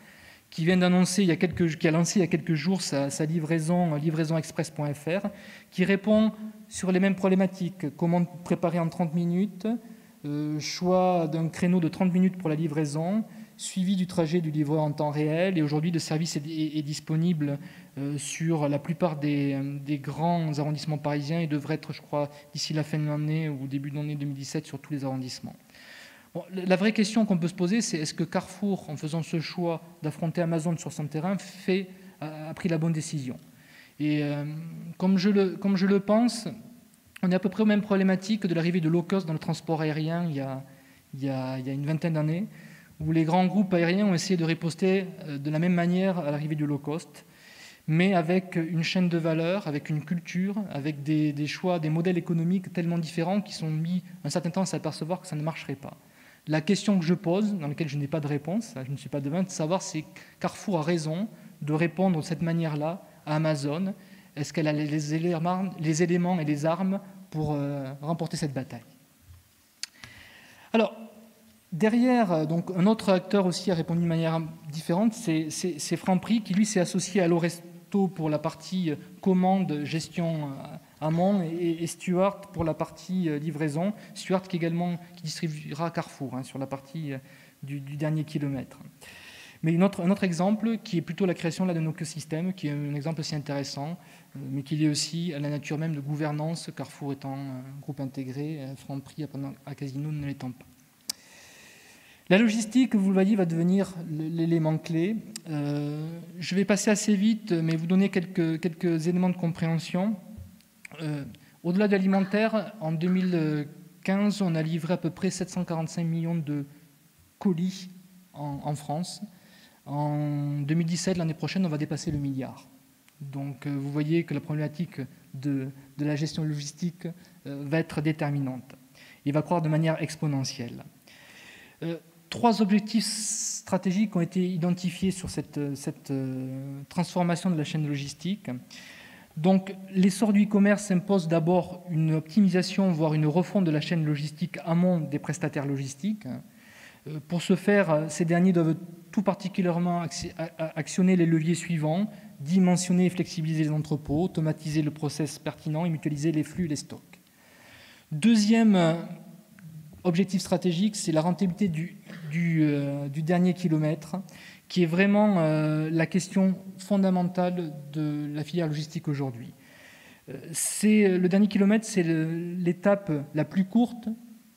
qui a lancé il y a quelques jours sa livraison express.fr, qui répond sur les mêmes problématiques. Comment préparer en 30 minutes, choix d'un créneau de 30 minutes pour la livraison, suivi du trajet du livreur en temps réel. Et aujourd'hui, le service est disponible sur la plupart des grands arrondissements parisiens et devrait être, je crois, d'ici la fin de l'année ou début de l'année 2017 sur tous les arrondissements. Bon, la vraie question qu'on peut se poser, c'est est-ce que Carrefour, en faisant ce choix d'affronter Amazon sur son terrain, a pris la bonne décision? Et comme je le pense, on est à peu près aux mêmes problématiques de l'arrivée de low cost dans le transport aérien il y a une vingtaine d'années, où les grands groupes aériens ont essayé de riposter de la même manière à l'arrivée du low cost, mais avec une chaîne de valeur, avec une culture, avec des choix, des modèles économiques tellement différents qui sont mis un certain temps à s'apercevoir que ça ne marcherait pas. La question que je pose, dans laquelle je n'ai pas de réponse, je ne suis pas devin, de savoir si Carrefour a raison de répondre de cette manière-là à Amazon. Est-ce qu'elle a les éléments et les armes pour remporter cette bataille? Alors, derrière, donc, un autre acteur aussi a répondu de manière différente, c'est Franprix, qui lui s'est associé à Loresto pour la partie commande, gestion amont, et Stuart pour la partie livraison. Stuart qui distribuera Carrefour sur la partie du dernier kilomètre. Mais un autre exemple qui est plutôt la création d'un écosystème, qui est un exemple aussi intéressant, mais qui est aussi à la nature même de gouvernance, Carrefour étant un groupe intégré, Franprix à Casino ne l'étant pas. La logistique, vous le voyez, va devenir l'élément clé. Je vais passer assez vite, mais vous donner quelques éléments de compréhension. Au-delà de l'alimentaire, en 2015, on a livré à peu près 745 millions de colis en France. En 2017, l'année prochaine, on va dépasser le milliard. Donc vous voyez que la problématique de la gestion logistique va être déterminante. Il va croître de manière exponentielle. 3 objectifs stratégiques ont été identifiés sur cette transformation de la chaîne logistique. Donc, l'essor du e-commerce impose d'abord une optimisation, voire une refonte de la chaîne logistique amont des prestataires logistiques. Pour ce faire, ces derniers doivent tout particulièrement actionner les leviers suivants: dimensionner et flexibiliser les entrepôts, automatiser le process pertinent et mutualiser les flux et les stocks. Deuxième objectif stratégique, c'est la rentabilité du dernier kilomètre, qui est vraiment la question fondamentale de la filière logistique aujourd'hui. Le dernier kilomètre, c'est l'étape la plus courte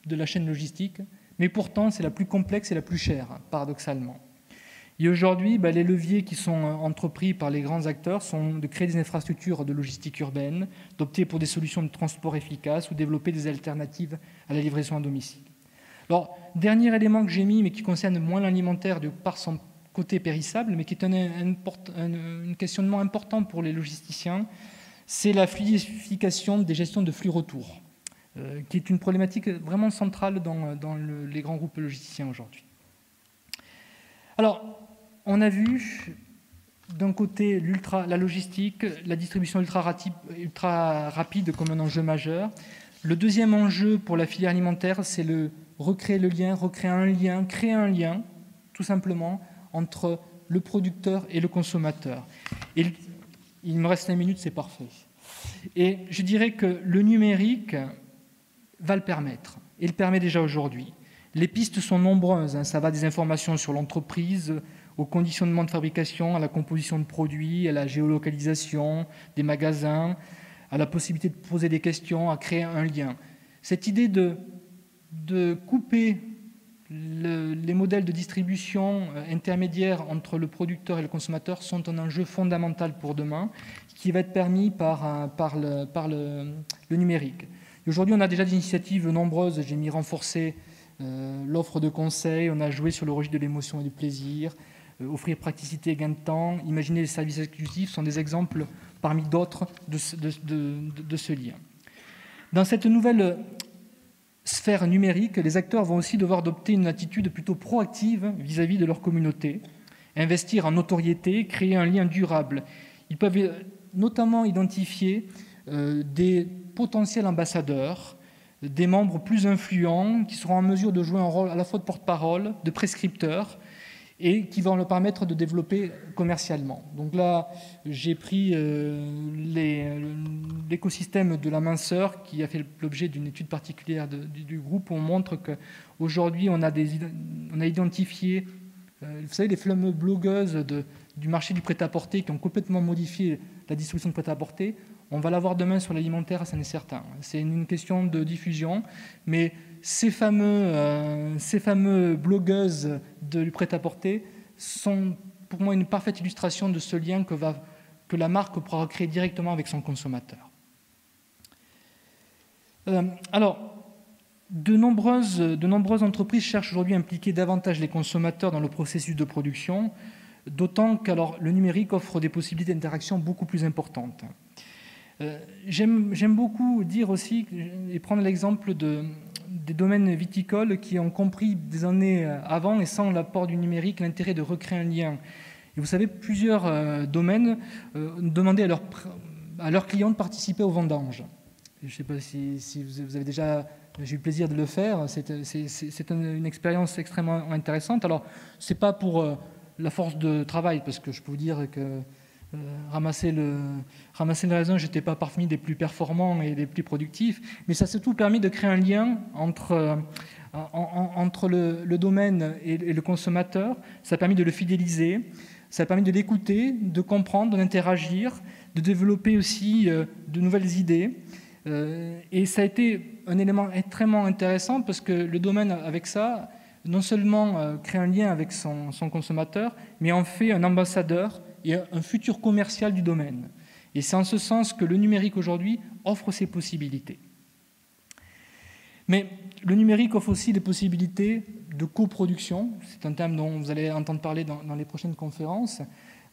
de la chaîne logistique, mais pourtant c'est la plus complexe et la plus chère, paradoxalement. Et aujourd'hui, les leviers qui sont entrepris par les grands acteurs sont de créer des infrastructures de logistique urbaine, d'opter pour des solutions de transport efficaces ou développer des alternatives à la livraison à domicile. Alors, dernier élément que j'ai mis, mais qui concerne moins l'alimentaire de par son côté périssable, mais qui est un questionnement important pour les logisticiens, c'est la fluidification des gestions de flux retour, qui est une problématique vraiment centrale dans les grands groupes logisticiens aujourd'hui. Alors, on a vu d'un côté la logistique, la distribution ultra rapide comme un enjeu majeur. Le deuxième enjeu pour la filière alimentaire, c'est recréer un lien, créer un lien, tout simplement, entre le producteur et le consommateur. Et il me reste 5 minutes, c'est parfait. Et je dirais que le numérique va le permettre. et le permet déjà aujourd'hui. Les pistes sont nombreuses, ça va des informations sur l'entreprise, au conditionnement de fabrication, à la composition de produits, à la géolocalisation des magasins, à la possibilité de poser des questions, à créer un lien. Cette idée de couper les modèles de distribution intermédiaires entre le producteur et le consommateur sont un enjeu fondamental pour demain, qui va être permis par le numérique. Aujourd'hui, on a déjà des initiatives nombreuses. J'ai mis renforcer l'offre de conseils, on a joué sur le registre de l'émotion et du plaisir, offrir praticité et gain de temps, imaginer les services exclusifs sont des exemples parmi d'autres de ce lien. Dans cette nouvelle sphère numérique, les acteurs vont aussi devoir adopter une attitude plutôt proactive vis-à-vis de leur communauté, investir en notoriété, créer un lien durable. Ils peuvent notamment identifier des potentiels ambassadeurs, des membres plus influents qui seront en mesure de jouer un rôle à la fois de porte-parole, de prescripteur, et qui vont leur permettre de développer commercialement. Donc là, j'ai pris l'écosystème de la minceur qui a fait l'objet d'une étude particulière du groupe. On montre qu'aujourd'hui, on a identifié, vous savez, les fameuses blogueuses du marché du prêt-à-porter qui ont complètement modifié la distribution de prêt-à-porter. On va l'avoir demain sur l'alimentaire, ça en est certain. C'est une question de diffusion, mais ces fameuses blogueuses du prêt-à-porter sont pour moi une parfaite illustration de ce lien que la marque pourra créer directement avec son consommateur. Alors, de nombreuses entreprises cherchent aujourd'hui à impliquer davantage les consommateurs dans le processus de production, d'autant que le numérique offre des possibilités d'interaction beaucoup plus importantes. J'aime beaucoup dire aussi et prendre l'exemple des domaines viticoles qui ont compris des années avant et sans l'apport du numérique l'intérêt de recréer un lien. Et vous savez, plusieurs domaines demandaient à leurs clients de participer aux vendanges. Je ne sais pas si vous avez déjà... J'ai eu le plaisir de le faire. C'est une expérience extrêmement intéressante. Alors, ce n'est pas pour la force de travail, parce que je peux vous dire que ramasser le raisin, je n'étais pas parmi des plus performants et des plus productifs, mais ça a surtout permis de créer un lien entre le domaine et le consommateur. Ça a permis de le fidéliser, ça a permis de l'écouter, de comprendre, d'interagir, de développer aussi de nouvelles idées. Et ça a été un élément extrêmement intéressant parce que le domaine, avec ça, non seulement crée un lien avec son consommateur, mais en fait un ambassadeur et un futur commercial du domaine. Et c'est en ce sens que le numérique aujourd'hui offre ces possibilités. Mais le numérique offre aussi des possibilités de coproduction. C'est un thème dont vous allez entendre parler dans les prochaines conférences,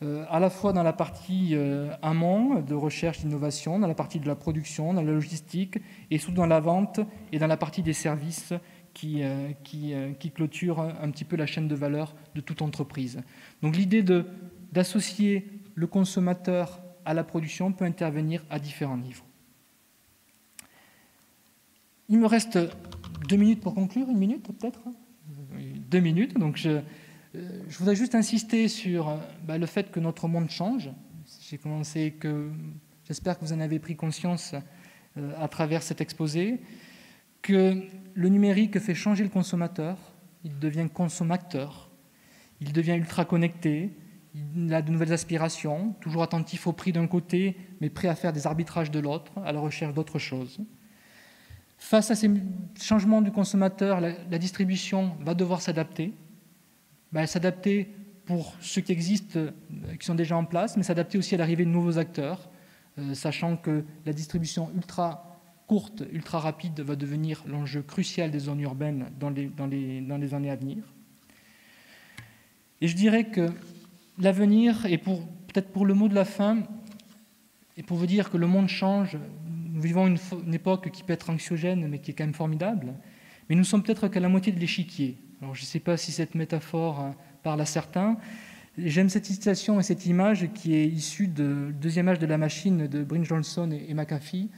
à la fois dans la partie amont de recherche d'innovation, dans la partie de la production, dans la logistique, et surtout dans la vente et dans la partie des services qui clôture un petit peu la chaîne de valeur de toute entreprise. Donc l'idée d'associer le consommateur à la production peut intervenir à différents niveaux. Il me reste 2 minutes pour conclure, 1 minute peut-être 2 minutes. Donc je voudrais juste insister sur le fait que notre monde change. J'espère que vous en avez pris conscience à travers cet exposé, que le numérique fait changer le consommateur, il devient consommateur, il devient ultra connecté, il a de nouvelles aspirations, toujours attentif au prix d'un côté, mais prêt à faire des arbitrages de l'autre, à la recherche d'autre chose. Face à ces changements du consommateur, la distribution va devoir s'adapter. S'adapter pour ceux qui existent, qui sont déjà en place, mais s'adapter aussi à l'arrivée de nouveaux acteurs, sachant que la distribution ultra courte, ultra rapide va devenir l'enjeu crucial des zones urbaines dans les années à venir. Et je dirais que l'avenir, et peut-être pour le mot de la fin, et pour vous dire que le monde change, nous vivons une époque qui peut être anxiogène, mais qui est quand même formidable, mais nous sommes peut-être qu'à la moitié de l'échiquier. Alors je ne sais pas si cette métaphore parle à certains. J'aime cette citation et cette image qui est issue du deuxième âge de la machine de Bryn Johnson et McAfee.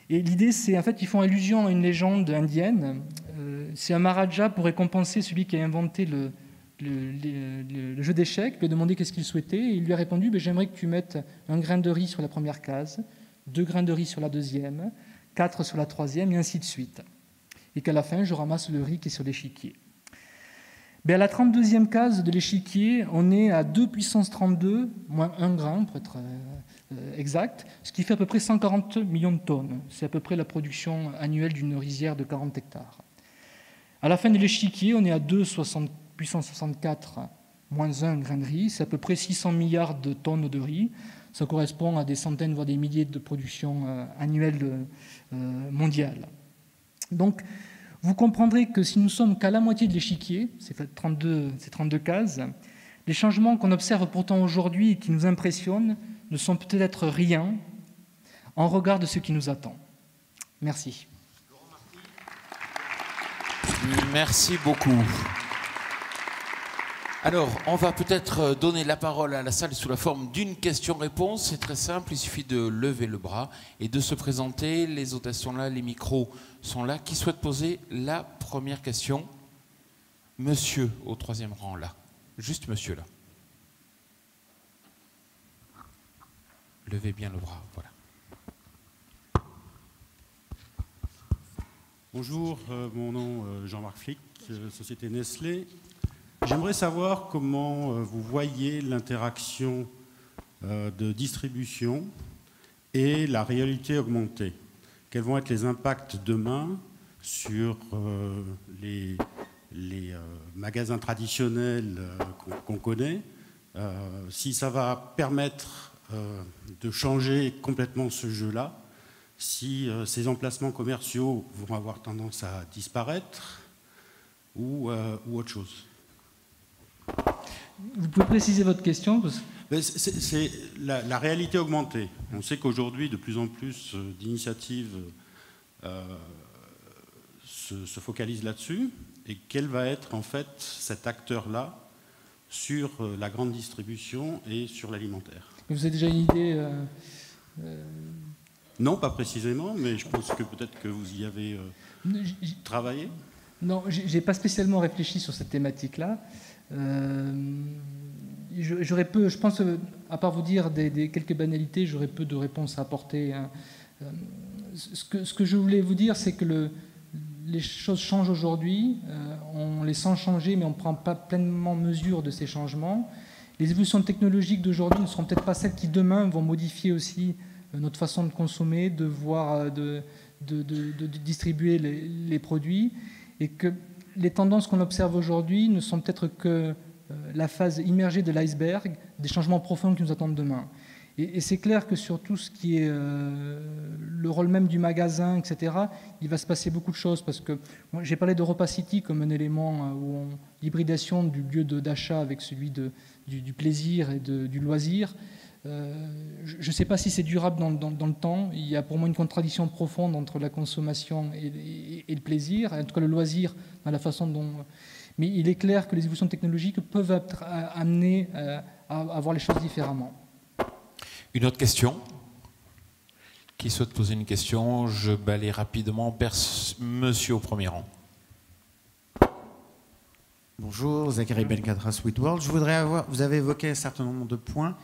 Et l'idée, c'est en fait, ils font allusion à une légende indienne. C'est un Maharaja pour récompenser celui qui a inventé le jeu d'échecs, il lui a demandé qu'est-ce qu'il souhaitait, et il lui a répondu j'aimerais que tu mettes un grain de riz sur la première case, 2 grains de riz sur la deuxième, 4 sur la troisième, et ainsi de suite. et qu'à la fin, je ramasse le riz qui est sur l'échiquier. À la 32e case de l'échiquier, on est à 2 puissance 32, moins 1 gramme pour être exact, ce qui fait à peu près 140 millions de tonnes. C'est à peu près la production annuelle d'une rizière de 40 hectares. À la fin de l'échiquier, on est à 2 puissance 64, moins 1 grain de riz, c'est à peu près 600 milliards de tonnes de riz. Ça correspond à des centaines, voire des milliers de productions annuelles mondiales. Donc, vous comprendrez que si nous sommes qu'à la moitié de l'échiquier, ces 32 cases, les changements qu'on observe pourtant aujourd'hui et qui nous impressionnent ne sont peut-être rien en regard de ce qui nous attend. Merci. Merci beaucoup. Alors, on va peut-être donner la parole à la salle sous la forme d'une question-réponse. C'est très simple, il suffit de lever le bras et de se présenter. Les hôtesses sont là, les micros sont là. Qui souhaite poser la première question? Monsieur, au 3e rang, là. Juste monsieur, là. Levez bien le bras, voilà. Bonjour, mon nom est Jean-Marc Flick, société Nestlé. J'aimerais savoir comment vous voyez l'interaction de distribution et la réalité augmentée. Quels vont être les impacts demain sur les magasins traditionnels qu'on connaît, si ça va permettre de changer complètement ce jeu-là, si ces emplacements commerciaux vont avoir tendance à disparaître ou autre chose. Vous pouvez préciser votre question C'est la réalité augmentée. On sait qu'aujourd'hui, de plus en plus d'initiatives se focalisent là-dessus. Et quel va être en fait cet acteur-là sur la grande distribution et sur l'alimentaire? Vous avez déjà une idée Non, pas précisément, mais je pense que peut-être que vous y avez travaillé. Non, je n'ai pas spécialement réfléchi sur cette thématique-là. Je pense, à part vous dire quelques banalités, j'aurais peu de réponses à apporter. Ce que je voulais vous dire, c'est que les choses changent aujourd'hui, on les sent changer, mais on ne prend pas pleinement mesure de ces changements. Les évolutions technologiques d'aujourd'hui ne seront peut-être pas celles qui, demain, vont modifier aussi notre façon de consommer, de voir, de distribuer les produits, et que les tendances qu'on observe aujourd'hui ne sont peut-être que la phase immergée de l'iceberg des changements profonds qui nous attendent demain. Et c'est clair que sur tout ce qui est le rôle même du magasin, etc., il va se passer beaucoup de choses, parce que j'ai parlé d'Europa City comme un élément l'hybridation du lieu d'achat avec celui du plaisir et du loisir. Je ne sais pas si c'est durable dans le temps. Il y a pour moi une contradiction profonde entre la consommation et le plaisir, en tout cas le loisir, dans la façon dont... Mais il est clair que les évolutions technologiques peuvent être amener à voir les choses différemment. Une autre question? Qui souhaite poser une question? Je balaye rapidement. Monsieur au 1er rang. Bonjour, Zachary Benkadra, Sweet World. Je voudrais vous avez évoqué un certain nombre de points,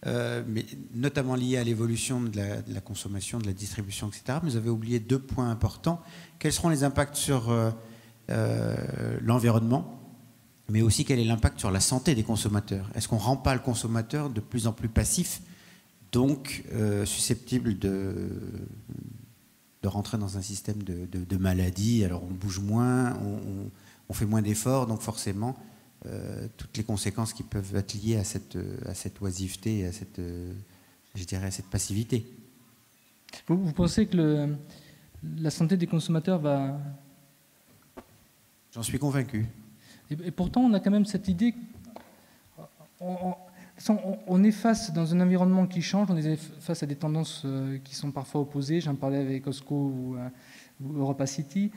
mais notamment liés à l'évolution de la consommation, de la distribution, etc. Mais vous avez oublié 2 points importants. Quels seront les impacts sur l'environnement, mais aussi quel est l'impact sur la santé des consommateurs? Est-ce qu'on ne rend pas le consommateur de plus en plus passif, donc susceptible de rentrer dans un système de maladie? Alors on bouge moins, on fait moins d'efforts, donc forcément toutes les conséquences qui peuvent être liées à cette oisiveté et à cette passivité. Vous pensez que la santé des consommateurs va... J'en suis convaincu. Et pourtant, on a quand même cette idée... On est face dans un environnement qui change, on est face à des tendances qui sont parfois opposées. J'en parlais avec Costco ou Europa City.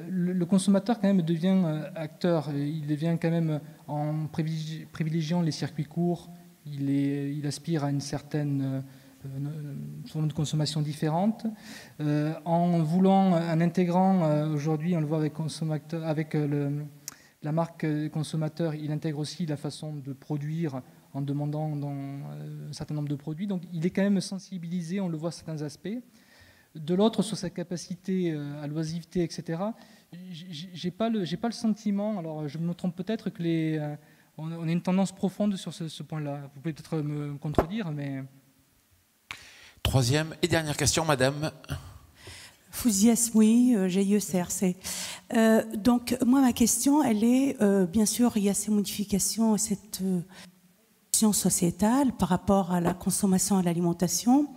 Le consommateur quand même devient acteur. Il devient quand même, en privilégiant les circuits courts, il aspire à une certaine forme de consommation différente. En intégrant aujourd'hui, on le voit avec la marque consommateur, il intègre aussi la façon de produire en demandant un certain nombre de produits. Donc il est quand même sensibilisé, on le voit à certains aspects. de l'autre sur sa capacité à l'oisiveté, etc. J'ai pas le sentiment, alors je me trompe peut-être, que on a une tendance profonde sur ce point-là. Vous pouvez peut-être me contredire, mais... Troisième et dernière question, madame. Fouziès, oui, GIE-CRC. Donc, moi, ma question, elle est, bien sûr, il y a ces modifications, cette sociétale par rapport à la consommation et à l'alimentation.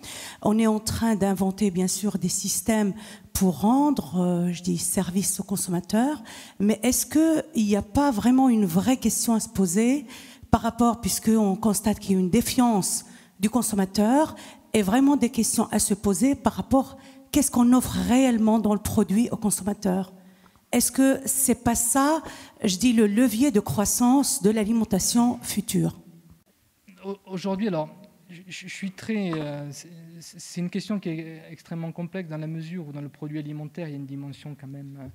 On est en train d'inventer, bien sûr, des systèmes pour rendre, je dis, service aux consommateurs. Mais est-ce qu'il n'y a pas vraiment une vraie question à se poser par rapport, puisqu'on constate qu'il y a une défiance du consommateur, et vraiment des questions à se poser par rapport à qu'est-ce qu'on offre réellement dans le produit au consommateur? Est-ce que c'est pas ça, je dis, le levier de croissance de l'alimentation future? Aujourd'hui, alors, je suis très... c'est une question qui est extrêmement complexe dans la mesure où dans le produit alimentaire, il y a une dimension quand même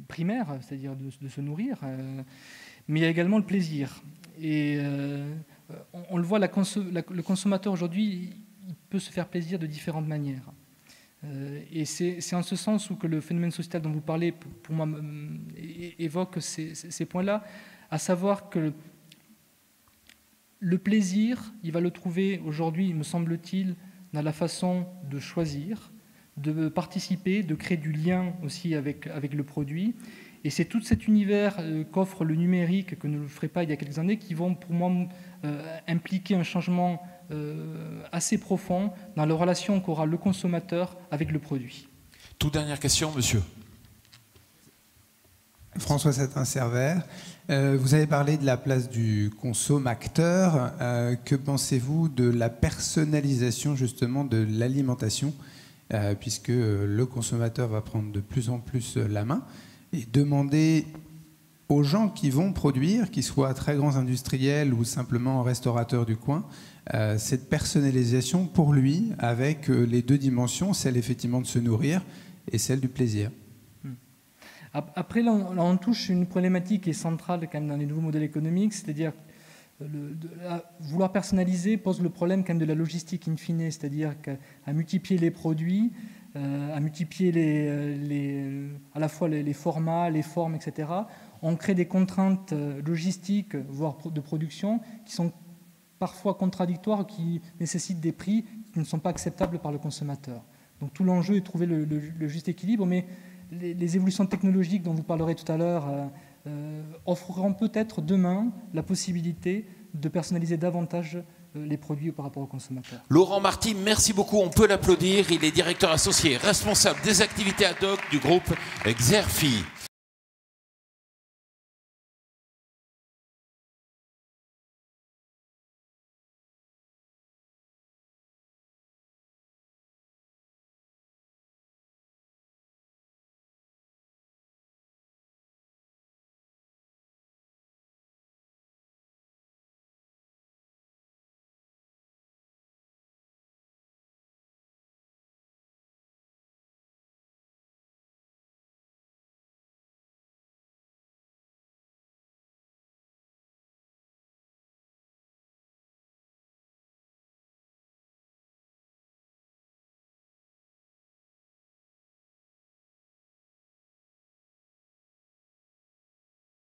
primaire, c'est-à-dire de se nourrir, mais il y a également le plaisir. Et on le voit, le consommateur aujourd'hui, il peut se faire plaisir de différentes manières. Et c'est en ce sens où que le phénomène sociétal dont vous parlez, pour moi, évoque ces points-là, à savoir que le plaisir, il va le trouver aujourd'hui, me semble-t-il, dans la façon de choisir, de participer, de créer du lien aussi avec le produit. Et c'est tout cet univers qu'offre le numérique, que ne le ferait pas il y a quelques années, qui vont, pour moi, impliquer un changement assez profond dans la relation qu'aura le consommateur avec le produit. Toute dernière question, monsieur. François Satin-Server, vous avez parlé de la place du consommateur. Que pensez-vous de la personnalisation justement de l'alimentation, puisque le consommateur va prendre de plus en plus la main et demander aux gens qui vont produire, qu'ils soient très grands industriels ou simplement restaurateurs du coin, cette personnalisation pour lui avec les deux dimensions, celle effectivement de se nourrir et celle du plaisir. Après, là, on touche une problématique qui est centrale quand même dans les nouveaux modèles économiques, c'est-à-dire vouloir personnaliser pose le problème quand même de la logistique in fine, c'est-à-dire qu'à multiplier les produits, à multiplier à la fois les formats, les formes, etc., on crée des contraintes logistiques, voire de production, qui sont parfois contradictoires, qui nécessitent des prix qui ne sont pas acceptables par le consommateur. Donc tout l'enjeu est de trouver le juste équilibre, mais les évolutions technologiques dont vous parlerez tout à l'heure offreront peut-être demain la possibilité de personnaliser davantage les produits par rapport aux consommateurs. Laurent Marty, merci beaucoup, on peut l'applaudir. Il est directeur associé responsable des activités ad hoc du groupe Xerfi.